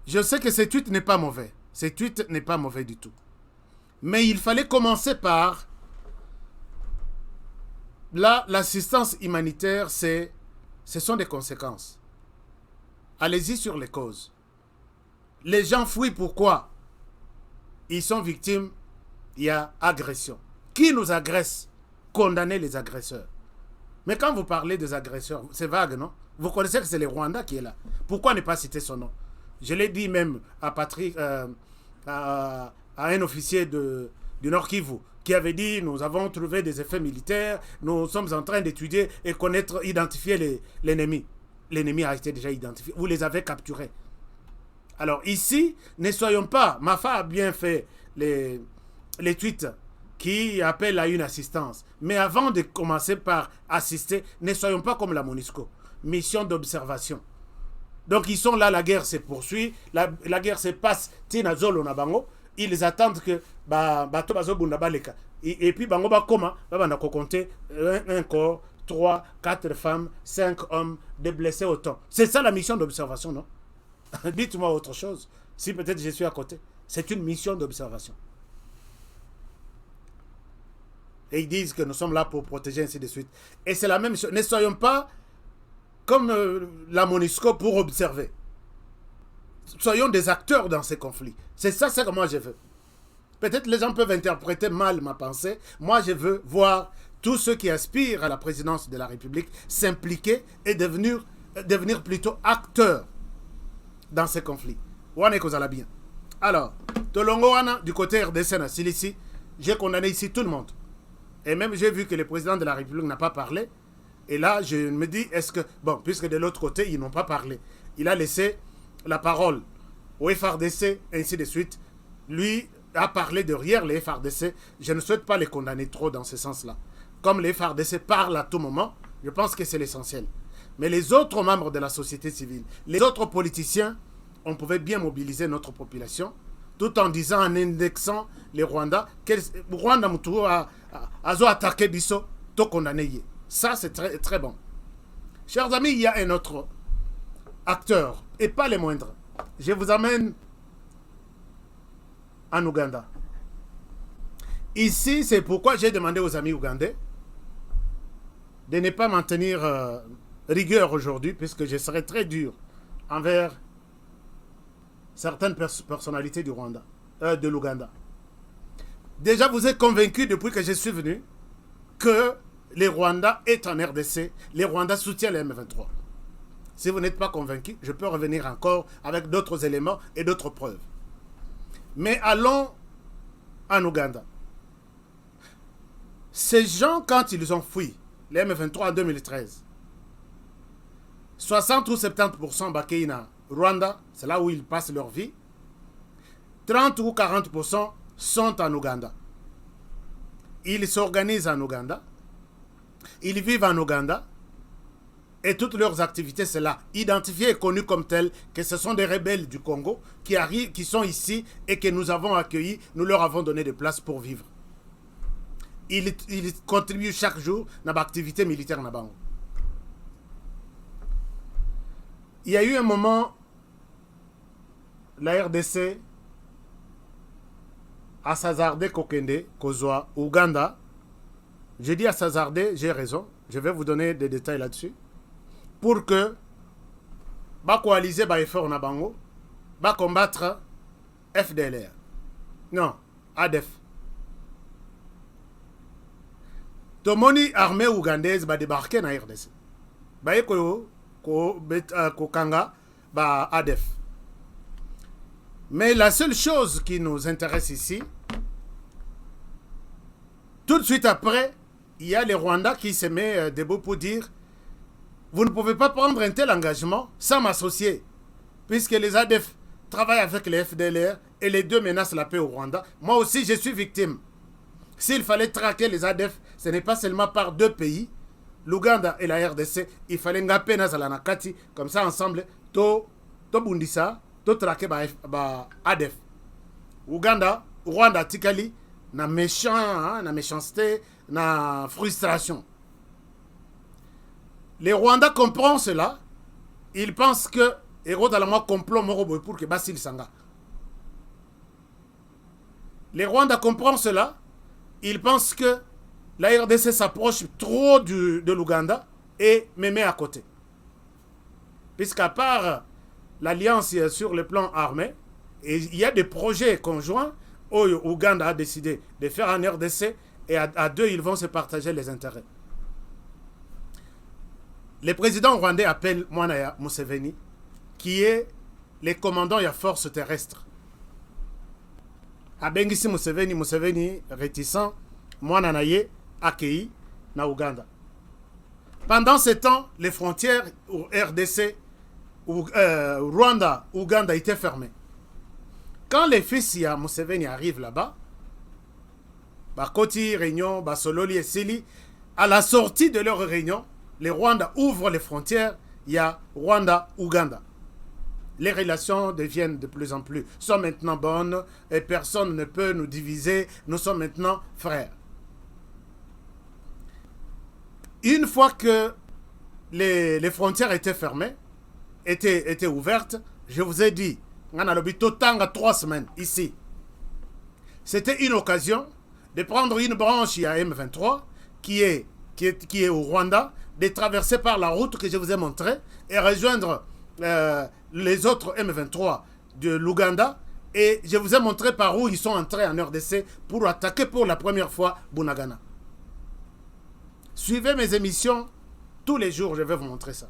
Je sais que ce tweet n'est pas mauvais. Ce tweet n'est pas mauvais du tout. Mais il fallait commencer par... Là, l'assistance humanitaire, ce sont des conséquences. Allez-y sur les causes. Les gens fuient pourquoi? Ils sont victimes, il y a agression. Qui nous agresse? Condamner les agresseurs. Mais quand vous parlez des agresseurs, c'est vague, non? Vous connaissez que c'est le Rwanda qui est là. Pourquoi ne pas citer son nom? Je l'ai dit même à Patrick, à un officier du Nord Kivu, qui avait dit, nous avons trouvé des effets militaires, nous sommes en train d'étudier et identifier l'ennemi. L'ennemi a été déjà identifié, vous les avez capturés. Alors ici, ne soyons pas, Mafa a bien fait les tweets qui appelle à une assistance. Mais avant de commencer par assister, ne soyons pas comme la MONUSCO. Mission d'observation. Donc ils sont là, la guerre se poursuit, la guerre se passe, ils attendent que et puis bango ba koma ba compter un corps, 3, 4 femmes, 5 hommes, des blessés autant. C'est ça la mission d'observation, non? Dites-moi autre chose. Si peut-être je suis à côté. C'est une mission d'observation. Et ils disent que nous sommes là pour protéger, ainsi de suite. Et c'est la même chose. Ne soyons pas comme la MONUSCO pour observer. Soyons des acteurs dans ces conflits. C'est ça que moi je veux. Peut-être les gens peuvent interpréter mal ma pensée. Moi, je veux voir tous ceux qui aspirent à la présidence de la République s'impliquer et devenir plutôt acteurs dans ces conflits. Bien. Alors, Tolongoana, du côté RDC, ici, j'ai condamné ici tout le monde. Et même j'ai vu que le président de la République n'a pas parlé. Et là, je me dis, est-ce que... Bon, puisque de l'autre côté, ils n'ont pas parlé. Il a laissé la parole au FRDC, ainsi de suite. Lui a parlé derrière les FRDC. Je ne souhaite pas les condamner trop dans ce sens-là. Comme les FRDC parlent à tout moment, je pense que c'est l'essentiel. Mais les autres membres de la société civile, les autres politiciens, on pouvait bien mobiliser notre population, tout en disant, en indexant les Rwandais, que Rwanda a attaqué Bisso, tout condamné. Ça, c'est très, très bon. Chers amis, il y a un autre acteur, et pas les moindres. Je vous amène en Ouganda. Ici, c'est pourquoi j'ai demandé aux amis ougandais de ne pas maintenir rigueur aujourd'hui, puisque je serai très dur envers certaines personnalités du Rwanda, de l'Ouganda. Déjà, vous êtes convaincus depuis que je suis venu que les Rwandais est en RDC, les Rwandais soutiennent les M23. Si vous n'êtes pas convaincus, je peux revenir encore avec d'autres éléments et d'autres preuves. Mais allons en Ouganda. Ces gens, quand ils ont fui les M23 en 2013, 60 ou 70% Bakeina, Rwanda, c'est là où ils passent leur vie. 30 ou 40% sont en Ouganda. Ils s'organisent en Ouganda. Ils vivent en Ouganda. Et toutes leurs activités, c'est là, identifiées et connues comme telles, que ce sont des rebelles du Congo qui arrivent, qui sont ici et que nous avons accueillis, nous leur avons donné des places pour vivre. Ils contribuent chaque jour à l'activité militaire. Il y a eu un moment, la RDC a hasardé Kokende, Kozwa, Ouganda. J'ai dit à hasardé, j'ai raison. Je vais vous donner des détails là-dessus. Pour que ba coaliser ba effort na bango, ba combattre FDLR. Non, ADF. Tomoni armée ougandaise ba débarquer na RDC. Ba ko kanga ba ADF. Mais la seule chose qui nous intéresse ici, tout de suite après, il y a les Rwandais qui se mettent debout pour dire: vous ne pouvez pas prendre un tel engagement sans m'associer, puisque les ADF travaillent avec les FDLR et les deux menacent la paix au Rwanda. Moi aussi, je suis victime. S'il fallait traquer les ADF, ce n'est pas seulement par deux pays, l'Ouganda et la RDC, il fallait ngaper na kati, comme ça ensemble, to bundisa, to traquer ba ADF. Ouganda, Rwanda, Tikali, na méchant, na méchanceté, na frustration. Les Rwandais comprennent cela. Ils pensent que héros dans le complot morobo pour que Basile Sanga. Les Rwandais comprennent cela. Ils pensent que la RDC s'approche trop de l'Ouganda et me met à côté. Puisqu'à part l'alliance sur le plan armé, il y a des projets conjoints où l'Ouganda a décidé de faire un RDC et à deux, ils vont se partager les intérêts. Le président rwandais appelle Mwanaya Museveni, qui est le commandant de la force terrestre. Abengisi Museveni réticent, Mwananaye accueilli na Ouganda. Pendant ce temps, les frontières RDC, Rwanda, Ouganda étaient fermées. Quand les fils de Museveni arrivent là-bas, Bakoti, réunion, Basololi et Sili. À la sortie de leur réunion, les Rwandais ouvrent les frontières. Il y a Rwanda-Ouganda. Les relations deviennent de plus en plus, sont maintenant bonnes et personne ne peut nous diviser. Nous sommes maintenant frères. Une fois que les frontières étaient fermées, étaient ouvertes, je vous ai dit, on a l'habitude de 3 semaines ici. C'était une occasion de prendre une branche à M23 qui est au Rwanda, de traverser par la route que je vous ai montrée et rejoindre les autres M23 de l'Ouganda. Et je vous ai montré par où ils sont entrés en RDC pour attaquer pour la première fois Bunagana. Suivez mes émissions, tous les jours je vais vous montrer ça.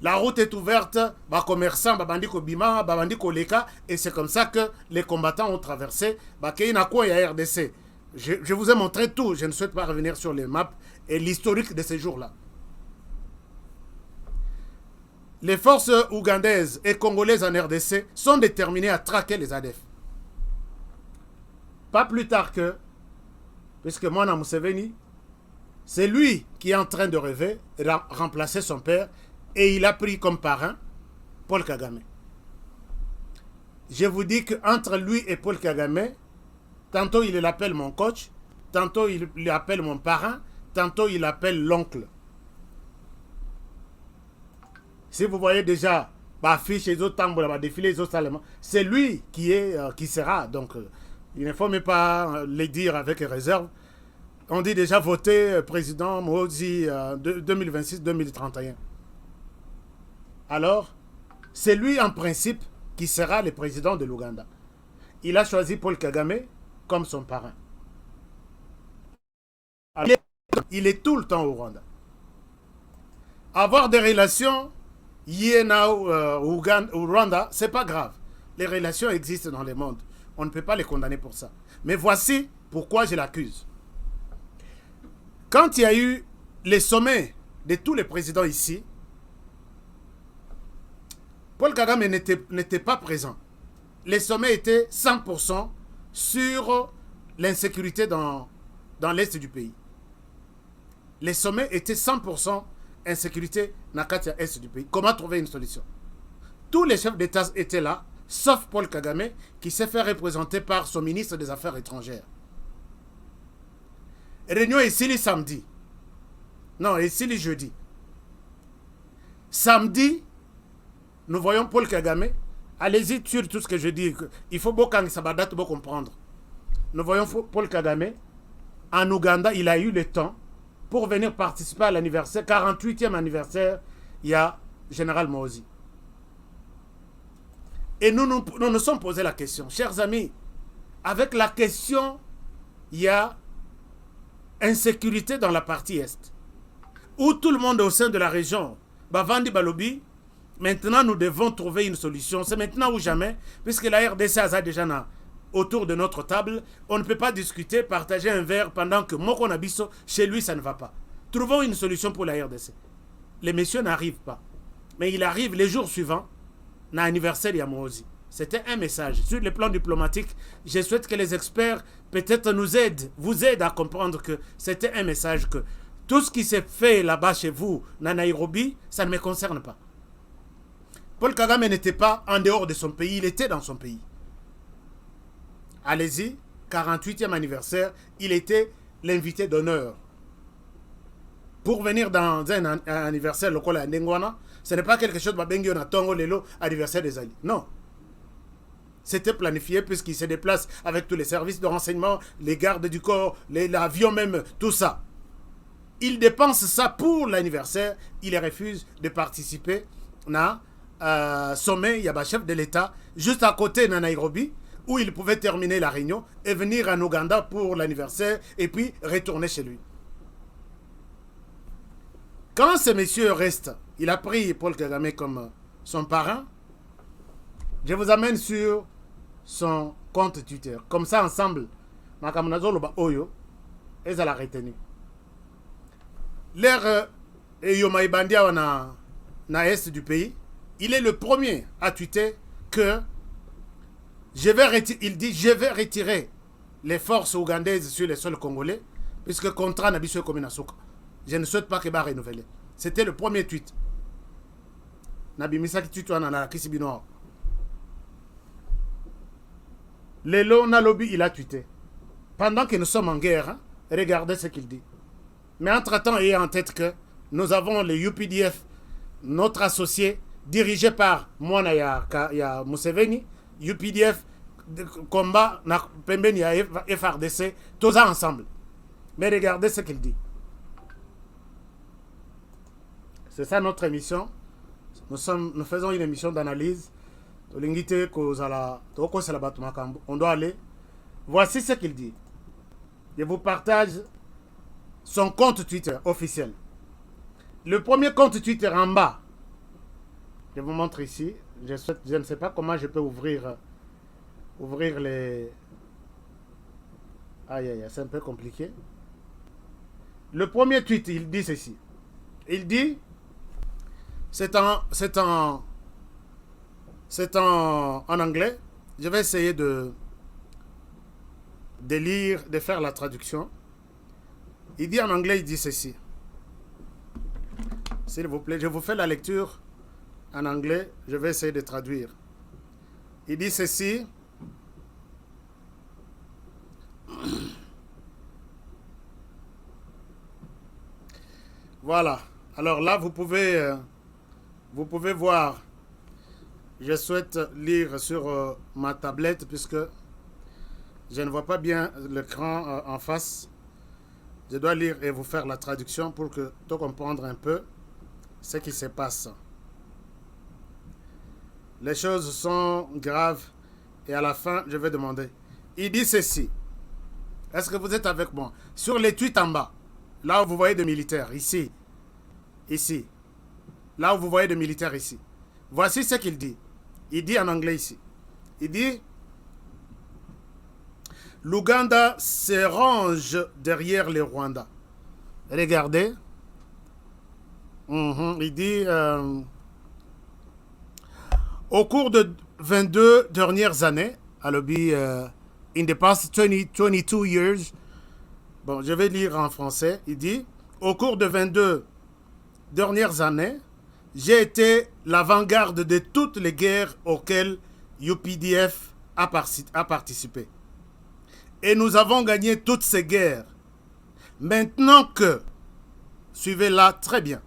La route est ouverte, les commerçants, les bandits Bima, les bandits Leka, et c'est comme ça que les combattants ont traversé. Il y a RDC. Je vous ai montré tout, je ne souhaite pas revenir sur les maps et l'historique de ces jours-là. Les forces ougandaises et congolaises en RDC sont déterminées à traquer les ADF. Pas plus tard que, puisque Mwana Museveni, c'est lui qui est en train de rêver, remplacer son père, et il a pris comme parrain Paul Kagame. Je vous dis qu'entre lui et Paul Kagame, tantôt il l'appelle mon coach, tantôt il l'appelle mon parrain, tantôt il l'appelle l'oncle. Si vous voyez déjà affiche les autres tambours, défiler les autres salements, c'est lui qui sera. Donc il ne faut même pas les dire avec réserve. On dit déjà voter président Mozi 2026-2031. Alors, c'est lui en principe qui sera le président de l'Ouganda. Il a choisi Paul Kagame comme son parrain. Alors, il est tout le temps au Rwanda. Avoir des relations au Rwanda, c'est pas grave. Les relations existent dans le monde. On ne peut pas les condamner pour ça. Mais voici pourquoi je l'accuse. Quand il y a eu les sommets de tous les présidents ici, Paul Kagame n'était pas présent. Les sommets étaient 100% sur l'insécurité dans l'est du pays. Les sommets étaient 100% insécurité dans l'est du pays. Comment trouver une solution? Tous les chefs d'État étaient là, sauf Paul Kagame, qui s'est fait représenter par son ministre des Affaires étrangères. Réunion ici le samedi. Non, ici le jeudi. Samedi, nous voyons Paul Kagame. Allez-y sur tout ce que je dis. Il faut beaucoup comprendre. Nous voyons Paul Kagame. En Ouganda, il a eu le temps pour venir participer à l'anniversaire, 48e anniversaire, il y a Général Mozi. Et nous nous sommes posé la question. Chers amis, avec la question, il y a insécurité dans la partie Est. Où tout le monde au sein de la région, Bavandi Balobi, maintenant nous devons trouver une solution. C'est maintenant ou jamais, puisque la RDC a déjà autour de notre table, on ne peut pas discuter, partager un verre pendant que Moko Nabiso, chez lui, ça ne va pas. Trouvons une solution pour la RDC. Les messieurs n'arrivent pas. Mais il arrive les jours suivants, dans l'anniversaire de Yamozi. C'était un message. Sur le plan diplomatique, je souhaite que les experts peut-être vous aident à comprendre que c'était un message que tout ce qui s'est fait là-bas chez vous, dans Nairobi, ça ne me concerne pas. Paul Kagame n'était pas en dehors de son pays, il était dans son pays. Allez-y, 48e anniversaire, il était l'invité d'honneur. Pour venir dans un anniversaire local à Ndengwana, ce n'est pas quelque chose de na Tongo Lelo, anniversaire des alliés. Non. C'était planifié puisqu'il se déplace avec tous les services de renseignement, les gardes du corps, l'avion même, tout ça. Il dépense ça pour l'anniversaire, il refuse de participer à sommet, il y a un chef de l'État, juste à côté de Nairobi, où il pouvait terminer la réunion et venir en Ouganda pour l'anniversaire et puis retourner chez lui. Quand ce monsieur reste, il a pris Paul Kagame comme son parrain, je vous amène sur son compte Twitter. Comme ça, ensemble, Oyo, et ça l'a retenu. L'air Yomaïbandia na est du pays, il est le premier à tweeter que il dit je vais retirer les forces ougandaises sur les sols congolais, puisque contrat n'a pas comme Nasuka. Je ne souhaite pas que va renouveler. C'était le premier tweet. Nabi Misaki Tutuan na Kisibino. Lelo Nalobi, il a tweeté. Pendant que nous sommes en guerre, hein, regardez ce qu'il dit. Mais entre-temps, ayez en tête que nous avons le UPDF, notre associé, dirigé par Mwana ya Museveni, UPDF, combat, Pembeni ya FRDC, tous ensemble. Mais regardez ce qu'il dit. C'est ça notre émission. Nous faisons une émission d'analyse. On doit aller. Voici ce qu'il dit. Je vous partage son compte Twitter officiel. Le premier compte Twitter en bas. Je vous montre ici. Je ne sais pas comment je peux ouvrir les... Aïe, aïe, c'est un peu compliqué. Le premier tweet, il dit ceci. Il dit... C'est en anglais. Je vais essayer de lire, de faire la traduction. Il dit en anglais, il dit ceci. S'il vous plaît, je vous fais la lecture en anglais. Je vais essayer de traduire. Il dit ceci. Voilà. Alors là, vous pouvez voir. Je souhaite lire sur ma tablette puisque je ne vois pas bien l'écran en face. Je dois lire et vous faire la traduction pour que tu comprendre un peu ce qui se passe. Les choses sont graves et à la fin, je vais demander. Il dit ceci. Est-ce que vous êtes avec moi? Sur les tweets en bas, là où vous voyez des militaires, ici, là où vous voyez des militaires ici. Voici ce qu'il dit. Il dit en anglais ici. Il dit l'Ouganda se range derrière le Rwanda. Regardez. Il dit au cours de 22 dernières années, in the past 22 years, bon, je vais lire en français. Il dit au cours de 22 dernières années, j'ai été l'avant-garde de toutes les guerres auxquelles UPDF a participé. Et nous avons gagné toutes ces guerres. Maintenant que, suivez-la très bien.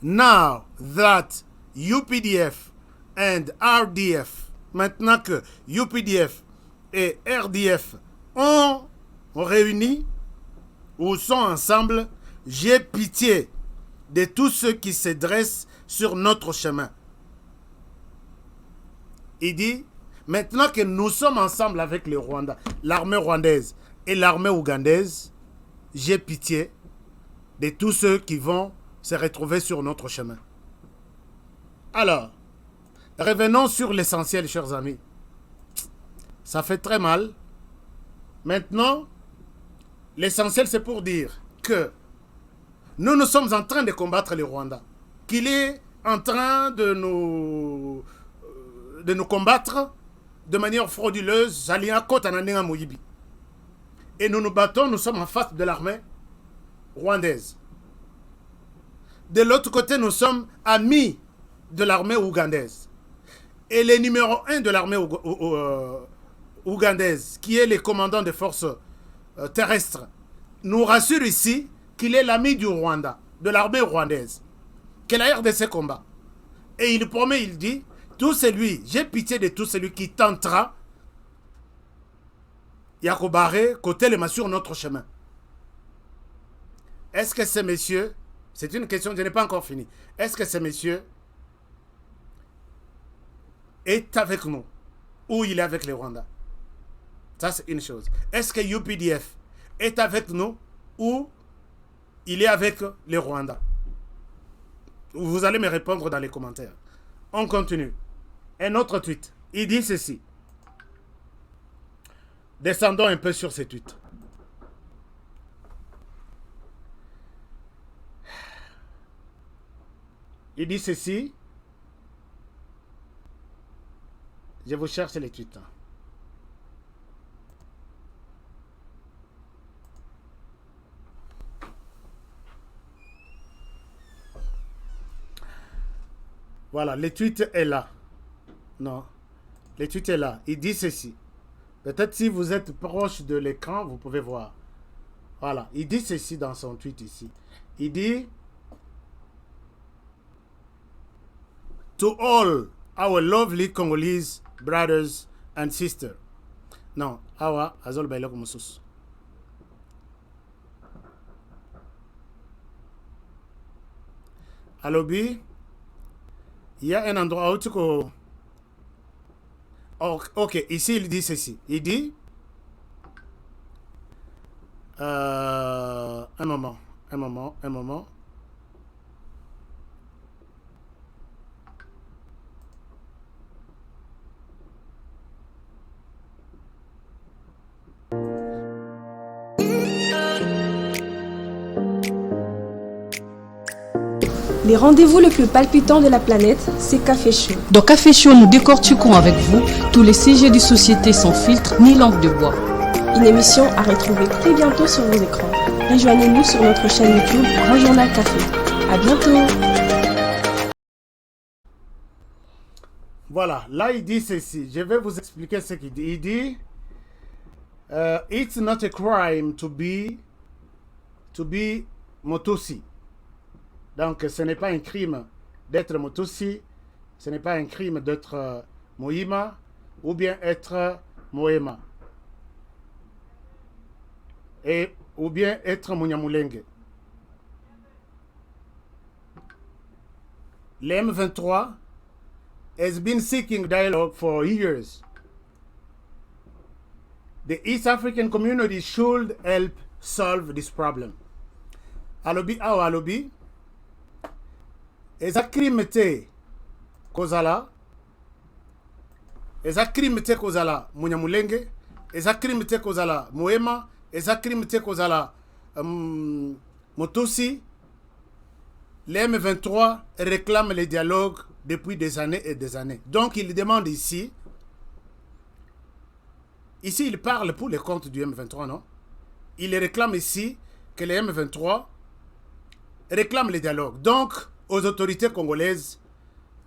Now that UPDF and RDF, maintenant que UPDF et RDF ont réuni ou sont ensemble, j'ai pitié de tous ceux qui se dressent sur notre chemin. Il dit, maintenant que nous sommes ensemble avec le Rwanda, l'armée rwandaise et l'armée ougandaise, j'ai pitié de tous ceux qui vont se retrouver sur notre chemin. Alors, revenons sur l'essentiel, chers amis. Ça fait très mal. Maintenant, l'essentiel, c'est pour dire que nous sommes en train de combattre le Rwanda, qu'il est en train de nous combattre de manière frauduleuse, et nous nous battons, nous sommes en face de l'armée rwandaise. De l'autre côté, nous sommes amis de l'armée ougandaise. Et le numéro 1 de l'armée ougandaise, qui est le commandant des forces terrestres, nous rassure ici qu'il est l'ami du Rwanda, de l'armée rwandaise, que la RDC combat. Et il promet, il dit, tout celui, j'ai pitié de tout celui qui tentera Yakobaré, côté les sur notre chemin. Est-ce que ces messieurs, c'est une question, je n'ai pas encore fini, est-ce que ces messieurs est avec nous ou il est avec les Rwandais? Ça, c'est une chose. Est-ce que UPDF est avec nous ou il est avec les Rwandais? Vous allez me répondre dans les commentaires. On continue. Un autre tweet. Il dit ceci. Descendons un peu sur ces tweets. Il dit ceci. Je vous cherche les tweets. Voilà, le tweet est là. Non, le tweet est là. Il dit ceci. Peut-être si vous êtes proche de l'écran, vous pouvez voir. Voilà, il dit ceci dans son tweet ici. Il dit To all our lovely Congolese brothers and sisters. Non, awa azol bailok musus. Alobi, il y a un endroit où tu peux... Oh, ok, ici il dit ceci. Il dit... un moment. Les rendez-vous le plus palpitant de la planète, c'est Café Show. Dans Café Show, nous décortiquons avec vous tous les sujets de société sans filtre ni langue de bois. Une émission à retrouver très bientôt sur vos écrans. Rejoignez-nous sur notre chaîne YouTube Grand Journal Café. À bientôt. Voilà, là il dit ceci. Je vais vous expliquer ce qu'il dit. Il dit It's not a crime to be Motosi. Donc ce n'est pas un crime d'être Motosi, ce n'est pas un crime d'être Mohima ou bien être Mohema. Ou bien être Munyamulenge. Le M23 has been seeking dialogue for years. The East African community should help solve this problem. Alobi awa alobi. Eza crime te kozala. Eza crime te kozala Munyamulenge. Eza crime te kozala Mohema. Eza crime te kozala Motosi. Les M23 réclament le dialogue depuis des années et des années. Donc il demande ici, il parle pour les comptes du M23, non? Il réclame ici que les M23 réclament le dialogue. Donc, aux autorités congolaises,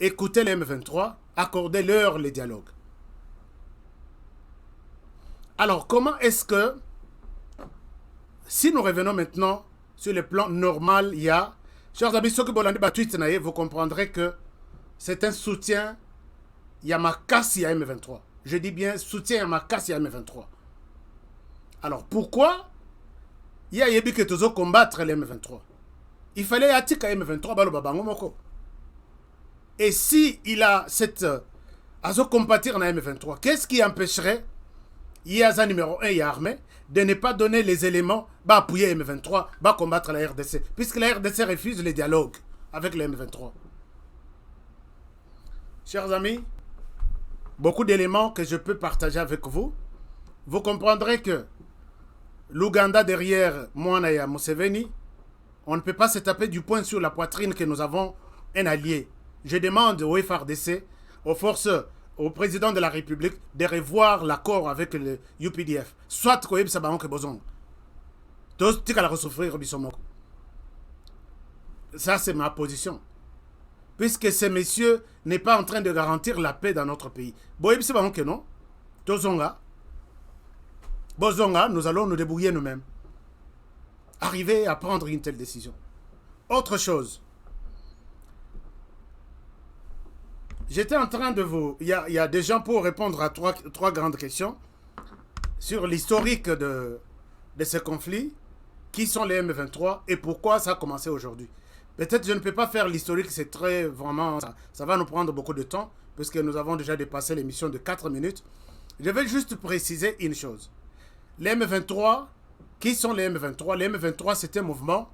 écoutez les M23, accordez-leur le dialogue. Alors, comment est-ce que, si nous revenons maintenant sur le plan normal, il y a, chers amis, ceux qui vous comprendrez que c'est un soutien Yamakasi à M23. Je dis bien soutien Yamakasi à M23. Alors, pourquoi il y a Yebi que Tozo combattre les M23? Il fallait attiquer M23 balo babango moko. Et si il a cette azo compatir na M23, qu'est-ce qui empêcherait Yaza numéro 1 et armée de ne pas donner les éléments bah appuyer M23, bah combattre la RDC, puisque la RDC refuse le dialogue avec les M23. Chers amis, beaucoup d'éléments que je peux partager avec vous. Vous comprendrez que l'Ouganda derrière Mwanaya Museveni, on ne peut pas se taper du poing sur la poitrine que nous avons un allié. Je demande au FRDC, aux forces, au président de la République, de revoir l'accord avec le UPDF. Soit Koyeb Sabaon que Bozong. Ça, c'est ma position. Puisque ces messieurs n'est pas en train de garantir la paix dans notre pays. Boyeb Sabaon que non. Tozonga. Bozonga, nous allons nous débrouiller nous-mêmes. Arriver à prendre une telle décision. Autre chose. J'étais en train de vous... Il y a des gens pour répondre à trois grandes questions sur l'historique de ce conflit. Qui sont les M23 et pourquoi ça a commencé aujourd'hui? Peut-être je ne peux pas faire l'historique, c'est très vraiment... Ça va nous prendre beaucoup de temps puisque nous avons déjà dépassé l'émission de 4 minutes. Je vais juste préciser une chose. Les M23... Qui sont les M23? Les M23, c'est un mouvement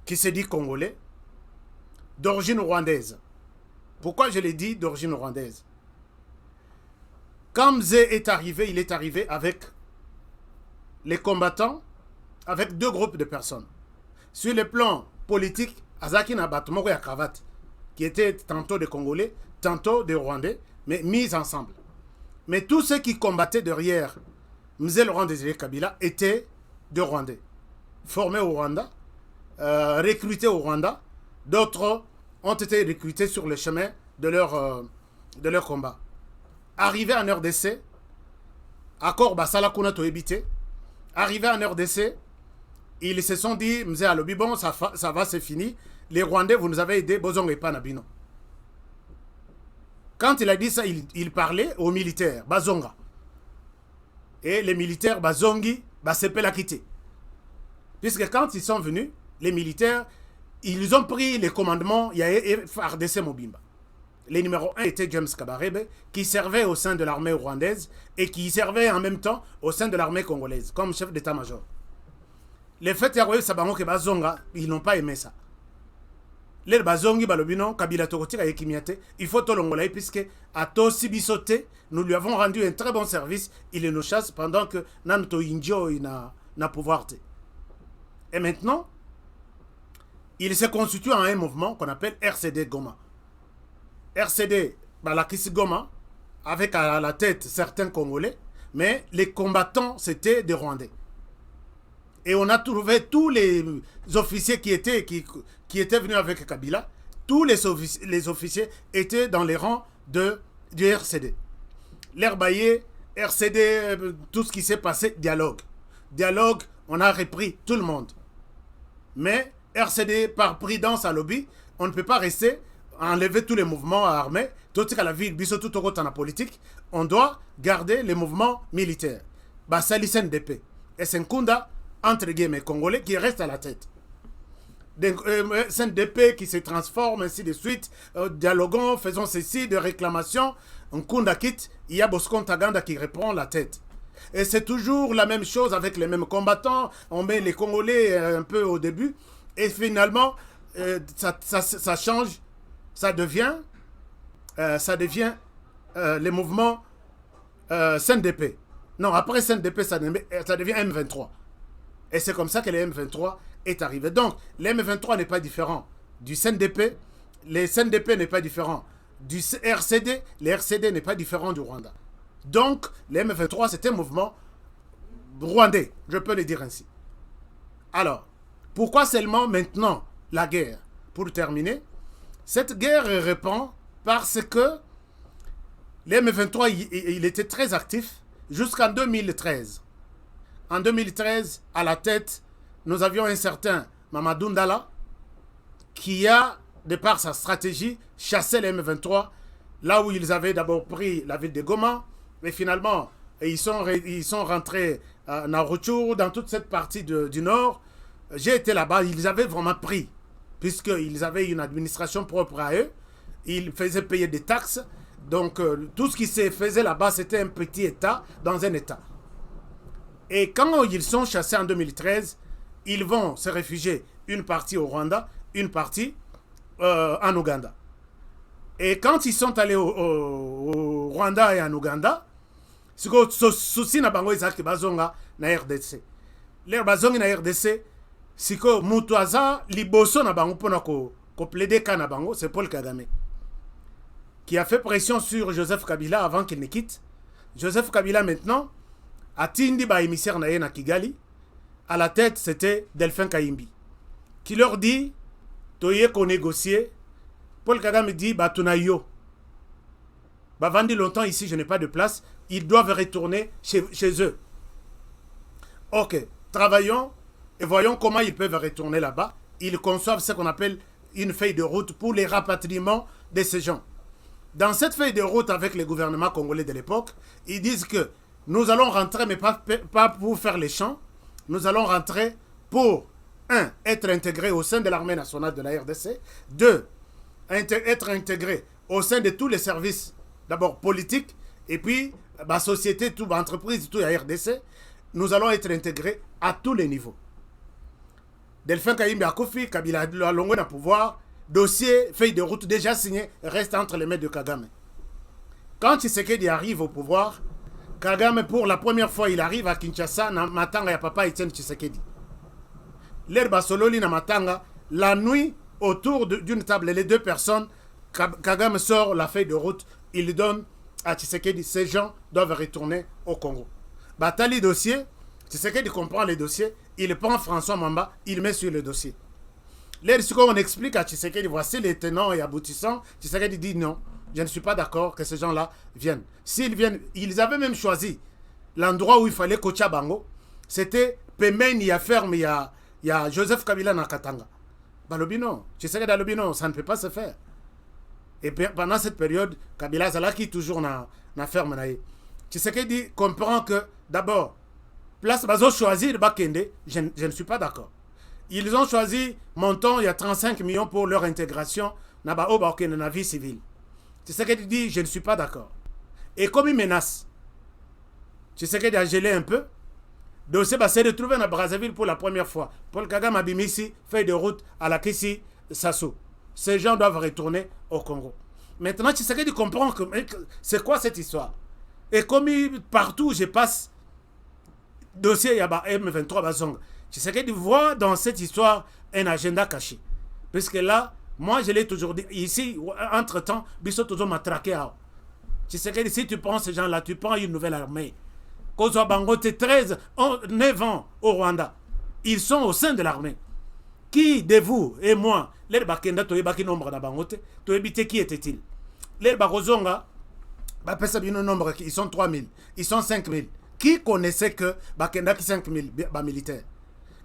qui se dit congolais, d'origine rwandaise. Pourquoi je l'ai dit d'origine rwandaise? Quand Mzé est arrivé, il est arrivé avec les combattants, avec deux groupes de personnes. Sur le plan politique, Azaki Nabatomoko et Kravat, qui étaient tantôt des Congolais, tantôt des Rwandais, mais mis ensemble. Mais tous ceux qui combattaient derrière Mzé Laurent Désiré Kabila était de Rwandais, formés au Rwanda, recrutés au Rwanda, d'autres ont été recrutés sur le chemin de leur combat. Arrivé en RDC, accord Basala Kuna to éviter. Arrivé en RDC, ils se sont dit, Mzé Alobi, bon, ça va, c'est fini. Les Rwandais, vous nous avez aidés, Bozong et Panabino. Quand il a dit ça, il parlait aux militaires, Bazonga. Et les militaires, Bazongi, Basepe l'a quitté. Puisque quand ils sont venus, les militaires, ils ont pris les commandements, il y a FARDC Mobimba. Le numéro 1 était James Kabarebe, qui servait au sein de l'armée rwandaise et qui servait en même temps au sein de l'armée congolaise, comme chef d'état-major. Les faits Sabango et Bazonga, ils n'ont pas aimé ça. Les Bazongi, Balobino, Kabila Tokotika et Kimiate, il faut Tolongolai, puisque à Sibisote, nous lui avons rendu un très bon service, il nous chasse pendant que Nanto Indio n'a pouvoir. Et maintenant, il se constitue en un mouvement qu'on appelle RCD Goma. RCD, Balakisi Goma, avec à la tête certains Congolais, mais les combattants, c'était des Rwandais. Et on a trouvé tous les officiers qui étaient venus avec Kabila, tous les officiers étaient dans les rangs du RCD. L'Herbaillé, RCD, tout ce qui s'est passé, dialogue. Dialogue, on a repris tout le monde. Mais RCD, par prudence à lobby, on ne peut pas rester, enlever tous les mouvements armés, tout ce qu'à la ville, tout au côté en politique, on doit garder les mouvements militaires. Basali CNDP et Senkunda, entre guillemets, congolais, qui reste à la tête. CNDP qui se transforme, ainsi de suite, dialoguons, faisons ceci, de réclamations, Nkunda quitte, il y a Bosco Ntaganda qui reprend la tête. Et c'est toujours la même chose avec les mêmes combattants, on met les Congolais un peu au début, et finalement, ça change, ça devient les mouvements CNDP. Non, après CNDP, ça devient M23. Et c'est comme ça que le M23 est arrivé. Donc, le M23 n'est pas différent du CNDP, le CNDP n'est pas différent du RCD, le RCD n'est pas différent du Rwanda. Donc, le M23, c'est un mouvement rwandais, je peux le dire ainsi. Alors, pourquoi seulement maintenant la guerre? Pour terminer, cette guerre répond parce que le M23, il était très actif jusqu'en 2013. En 2013, à la tête, nous avions un certain Mamadou Ndala qui a, de par sa stratégie, chassé les M23 là où ils avaient d'abord pris la ville de Goma, mais finalement, ils sont rentrés à Naruchuru, dans toute cette partie du nord. J'ai été là-bas, ils avaient vraiment pris, puisqu'ils avaient une administration propre à eux, ils faisaient payer des taxes, donc tout ce qui se faisait là-bas, c'était un petit État dans un État. Et quand ils sont chassés en 2013, ils vont se réfugier une partie au Rwanda, une partie en Ouganda. Et quand ils sont allés au Rwanda et en Ouganda, ce que souci na bango ezaki bazonga na RDC. Les bazongi na RDC, c'est que Mutuaza liboso na bango pona ko plaider ka na bango, c'est Paul Kagame qui a fait pression sur Joseph Kabila avant qu'il ne quitte. Joseph Kabila maintenant a tindi ba émissaire na na Kigali. À la tête, c'était Delphin Kayimbi qui leur dit toye ko négocier. Paul Kagame dit bah tunayo. Bah vandi longtemps ici, je n'ai pas de place. Ils doivent retourner chez eux. Ok, travaillons et voyons comment ils peuvent retourner là-bas. Ils conçoivent ce qu'on appelle une feuille de route pour les rapatriements de ces gens. Dans cette feuille de route avec le gouvernement congolais de l'époque, ils disent que nous allons rentrer, mais pas pour faire les champs. Nous allons rentrer pour, 1, être intégrés au sein de l'armée nationale de la RDC. 2, être intégrés au sein de tous les services, d'abord politiques, et puis ma société, toute entreprise, tout la RDC. Nous allons être intégrés à tous les niveaux. Delphin Kayimbi Akoufi, Kabila a longué dans le pouvoir, dossier, feuille de route déjà signé, reste entre les mains de Kagame. Quand Tshisekedi arrive au pouvoir, Kagame, pour la première fois, il arrive à Kinshasa, na matanga ya papa Etienne Tshisekedi. L'herbe sololi na matanga, la nuit, autour d'une table, les deux personnes, Kagame sort la feuille de route, il donne à Tshisekedi, ces gens doivent retourner au Congo. Batali dossier, Tshisekedi comprend les dossiers, il prend François Mamba, il met sur le dossier. On explique à Tshisekedi, voici les tenants et aboutissants. Tshisekedi dit non, je ne suis pas d'accord que ces gens-là viennent. S'ils viennent, ils avaient même choisi l'endroit où il fallait Kocha Bango. C'était Pemeni, il y a ferme, il y a Joseph Kabila Nakatanga. Balobino, Tshisekedi Balobino, ça ne peut pas se faire. Et pendant cette période, Kabila Zalaki toujours na ferme. Tshisekedi comprend que d'abord, place Bazo choisir Bakende, je ne suis pas d'accord. Ils ont choisi montant, il y a 35 millions pour leur intégration dans la vie civile. Tshisekedi dit, je ne suis pas d'accord. Et comme il menace, Tshisekedi a gelé un peu. Dossier s'est retrouvé à Brazzaville pour la première fois. Paul Kagame a Bimisi, fait de route à la Kissi, Sassou. Ces gens doivent retourner au Congo. Maintenant, Tshisekedi comprend que c'est quoi cette histoire. Et comme partout où je passe, dossier Yaba M23 Bazong, Tshisekedi voit dans cette histoire un agenda caché. Parce que là, moi je l'ai toujours dit, ici, entre-temps, Bissot toujours m'a traqué. Tshisekedi, si tu prends ces gens-là, tu prends une nouvelle armée. Kozo Bangote, 9 ans au Rwanda. Ils sont au sein de l'armée. Qui de vous et moi, les Bakenda, tu es nombre de Bangote, tu es qui était-il? Les Bakozonga, nombre, ils sont 3000, ils sont 5000. Qui connaissait que Bakenda qui 5000 militaires?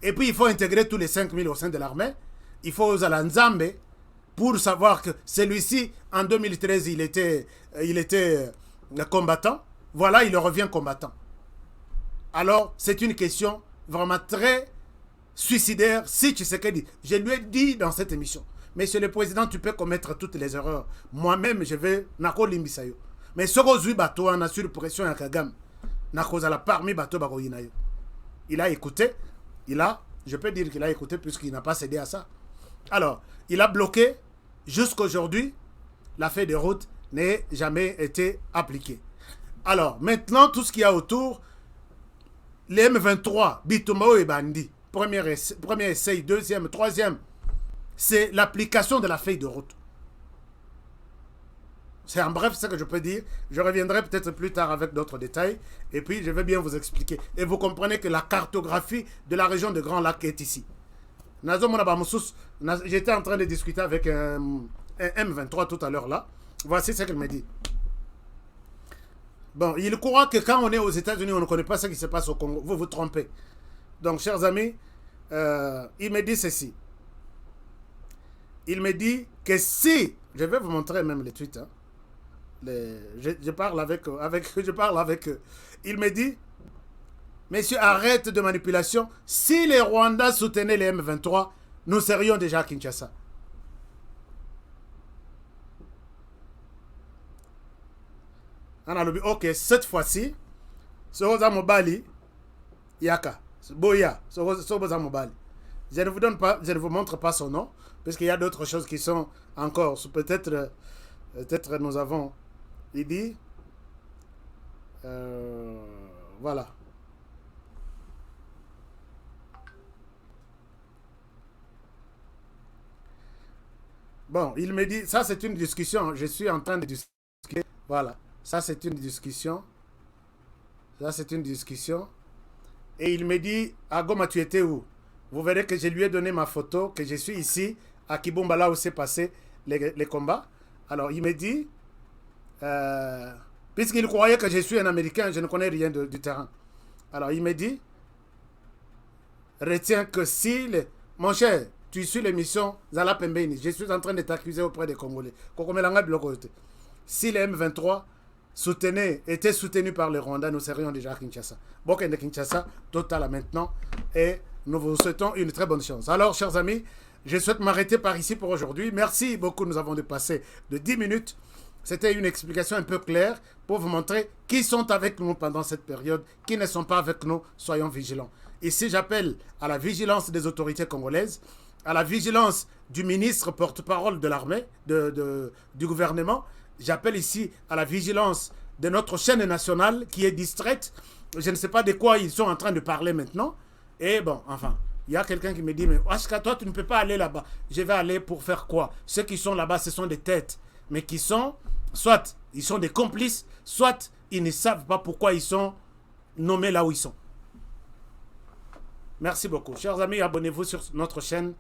Et puis il faut intégrer tous les 5000 au sein de l'armée. Il faut aux Alanzambe pour savoir que celui-ci, en 2013, il était combattant. Voilà, il revient combattant. Alors, c'est une question vraiment très suicidaire. Si tu sais qu'elle dit, je lui ai dit dans cette émission, Monsieur le Président, tu peux commettre toutes les erreurs. Moi-même, je vais nako limbisayo. Mais ce que bateau en assure pression à Kagame, nako la parmi bateau baroyinayo. Il a écouté, je peux dire qu'il a écouté puisqu'il n'a pas cédé à ça. Alors, il a bloqué jusqu'aujourd'hui, la feuille de route n'a jamais été appliquée. Alors, maintenant, tout ce qu'il y a autour, les M23, Bitumao et Bandi, premier essai, deuxième, troisième, c'est l'application de la feuille de route. C'est en bref ce que je peux dire. Je reviendrai peut-être plus tard avec d'autres détails. Et puis, je vais bien vous expliquer. Et vous comprenez que la cartographie de la région de Grand Lac est ici. J'étais en train de discuter avec un M23 tout à l'heure là. Voici ce qu'il me dit. Bon, il croit que quand on est aux États-Unis, on ne connaît pas ce qui se passe au Congo. Vous vous trompez. Donc, chers amis, il me dit ceci. Il me dit que si, je vais vous montrer même les tweets, hein, je parle avec eux. Il me dit, messieurs, arrête de manipulation. Si les Rwandais soutenaient les M23, nous serions déjà à Kinshasa. On a dit, ok, cette fois-ci, Sohoza Mobali, Yaka, Boya, Sohoza Mobali. Je ne vous montre pas son nom, parce qu'il y a d'autres choses qui sont encore, peut-être nous avons, il dit, voilà. Bon, il me dit, ça c'est une discussion, je suis en train de discuter, voilà. Ça, c'est une discussion. Ça, c'est une discussion. Et il me dit, Agoma, tu étais où? Vous verrez que je lui ai donné ma photo, que je suis ici, à Kibumba, là où s'est passé les combats. Alors, il me dit, puisqu'il croyait que je suis un Américain, je ne connais rien du terrain. Alors, il me dit, retiens que si, mon cher, tu suis l'émission Zala Pembeni, je suis en train de t'accuser auprès des Congolais. Si les M23 étaient soutenus par les Rwandais, nous serions déjà à Kinshasa. Boken de Kinshasa, total maintenant. Et nous vous souhaitons une très bonne chance. Alors, chers amis, je souhaite m'arrêter par ici pour aujourd'hui. Merci beaucoup, nous avons dépassé de 10 minutes. C'était une explication un peu claire pour vous montrer qui sont avec nous pendant cette période, qui ne sont pas avec nous, soyons vigilants. Ici, j'appelle à la vigilance des autorités congolaises, à la vigilance du ministre porte-parole de l'armée, du gouvernement. J'appelle ici à la vigilance de notre chaîne nationale qui est distraite. Je ne sais pas de quoi ils sont en train de parler maintenant. Et bon, enfin, il y a quelqu'un qui me dit, mais Ashka, toi, tu ne peux pas aller là-bas. Je vais aller pour faire quoi? Ceux qui sont là-bas, ce sont des têtes. Mais qui sont, soit ils sont des complices, soit ils ne savent pas pourquoi ils sont nommés là où ils sont. Merci beaucoup. Chers amis, abonnez-vous sur notre chaîne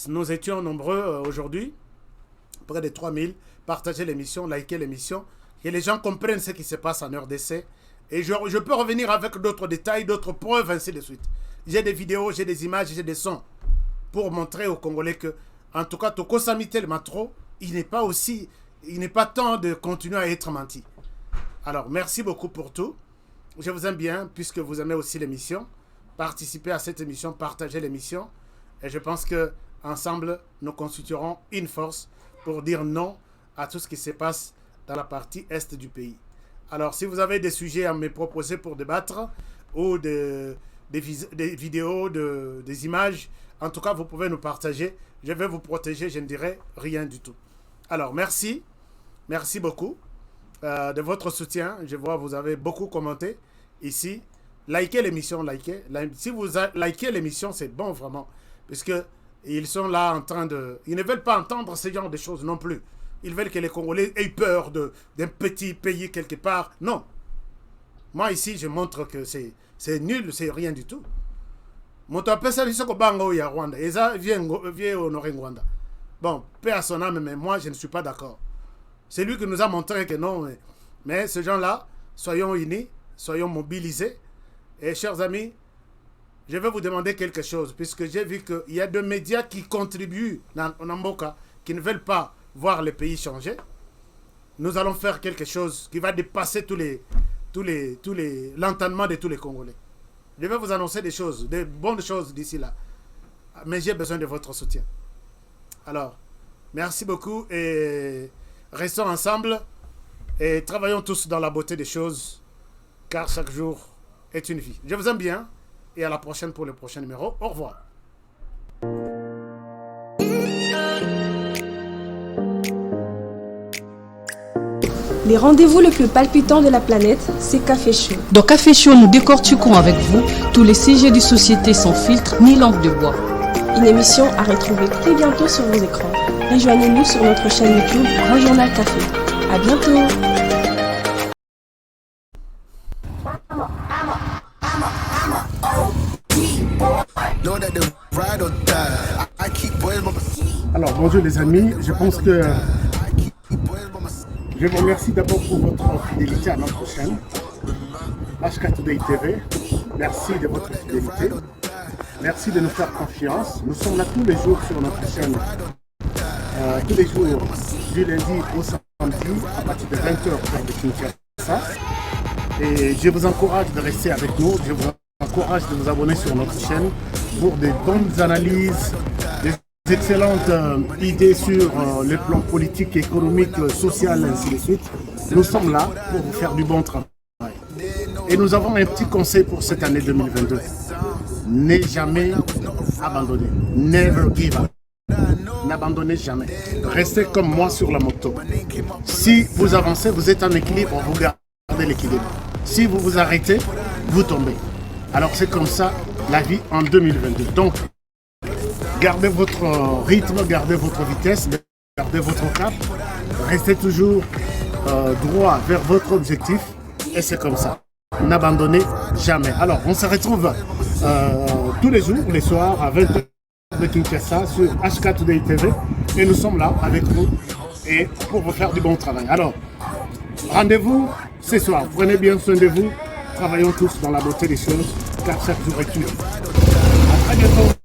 Nous étions nombreux aujourd'hui, près de 3000. Partagez l'émission, likez l'émission, que les gens comprennent ce qui se passe en RDC. Et je peux revenir avec d'autres détails, d'autres preuves, ainsi de suite. J'ai des vidéos, j'ai des images, j'ai des sons pour montrer aux Congolais que, en tout cas, Toko Samitel Matro, il n'est pas temps de continuer à être menti. Alors, merci beaucoup pour tout. Je vous aime bien, puisque vous aimez aussi l'émission. Participez à cette émission, partagez l'émission. Et je pense que ensemble, nous constituerons une force pour dire non à tout ce qui se passe dans la partie est du pays. Alors, si vous avez des sujets à me proposer pour débattre, ou des vidéos, des images, en tout cas, vous pouvez nous partager. Je vais vous protéger, je ne dirai rien du tout. Alors, merci. Merci beaucoup de votre soutien. Je vois, vous avez beaucoup commenté ici. Likez l'émission, likez. Si vous likez l'émission, c'est bon vraiment. Puisque ils sont là en train de... Ils ne veulent pas entendre ce genre de choses non plus. Ils veulent que les Congolais aient peur d'un petit pays quelque part. Non. Moi ici, je montre que c'est nul, c'est rien du tout. Moto appelle ça Bango ya Rwanda. Et ça vient honorer Rwanda. Bon, paix à son âme, mais moi je ne suis pas d'accord. C'est lui qui nous a montré que non. Mais ces gens-là, soyons unis, soyons mobilisés. Et chers amis, je vais vous demander quelque chose, puisque j'ai vu qu'il y a des médias qui contribuent en Mboka, qui ne veulent pas voir le pays changer. Nous allons faire quelque chose qui va dépasser l'entendement de tous les Congolais. Je vais vous annoncer des choses, des bonnes choses d'ici là. Mais j'ai besoin de votre soutien. Alors, merci beaucoup et restons ensemble et travaillons tous dans la beauté des choses, car chaque jour est une vie. Je vous aime bien et à la prochaine pour le prochain numéro. Au revoir. Les rendez-vous le plus palpitant de la planète, c'est Café Show. Dans Café Show, nous décortiquons avec vous tous les sujets de société sans filtre ni langue de bois. Une émission à retrouver très bientôt sur vos écrans. Rejoignez-nous sur notre chaîne YouTube Grand Journal Café. À bientôt. Alors bonjour les amis, je pense que je vous remercie d'abord pour votre fidélité à notre chaîne HK Today TV. Merci de votre fidélité. Merci de nous faire confiance. Nous sommes là tous les jours sur notre chaîne. Tous les jours, du lundi au samedi, à partir de 20h sur de Kinshasa. Et je vous encourage de rester avec nous. Je vous encourage de vous abonner sur notre chaîne pour des bonnes analyses, des excellentes idées sur le plan politique, économique, social, ainsi de suite. Nous sommes là pour vous faire du bon travail. Et nous avons un petit conseil pour cette année 2022. Ne jamais abandonner. Never give up. N'abandonnez jamais. Restez comme moi sur la moto. Si vous avancez, vous êtes en équilibre, vous gardez l'équilibre. Si vous vous arrêtez, vous tombez. Alors c'est comme ça la vie en 2022. Donc, gardez votre rythme, gardez votre vitesse, gardez votre cap. Restez toujours droit vers votre objectif. Et c'est comme ça. N'abandonnez jamais. Alors, on se retrouve tous les jours, les soirs, à 20h de Kinshasa sur HK Today TV. Et nous sommes là avec vous et pour vous faire du bon travail. Alors, rendez-vous ce soir. Prenez bien soin de vous. Travaillons tous dans la beauté des choses, car chaque jour est une. À très bientôt.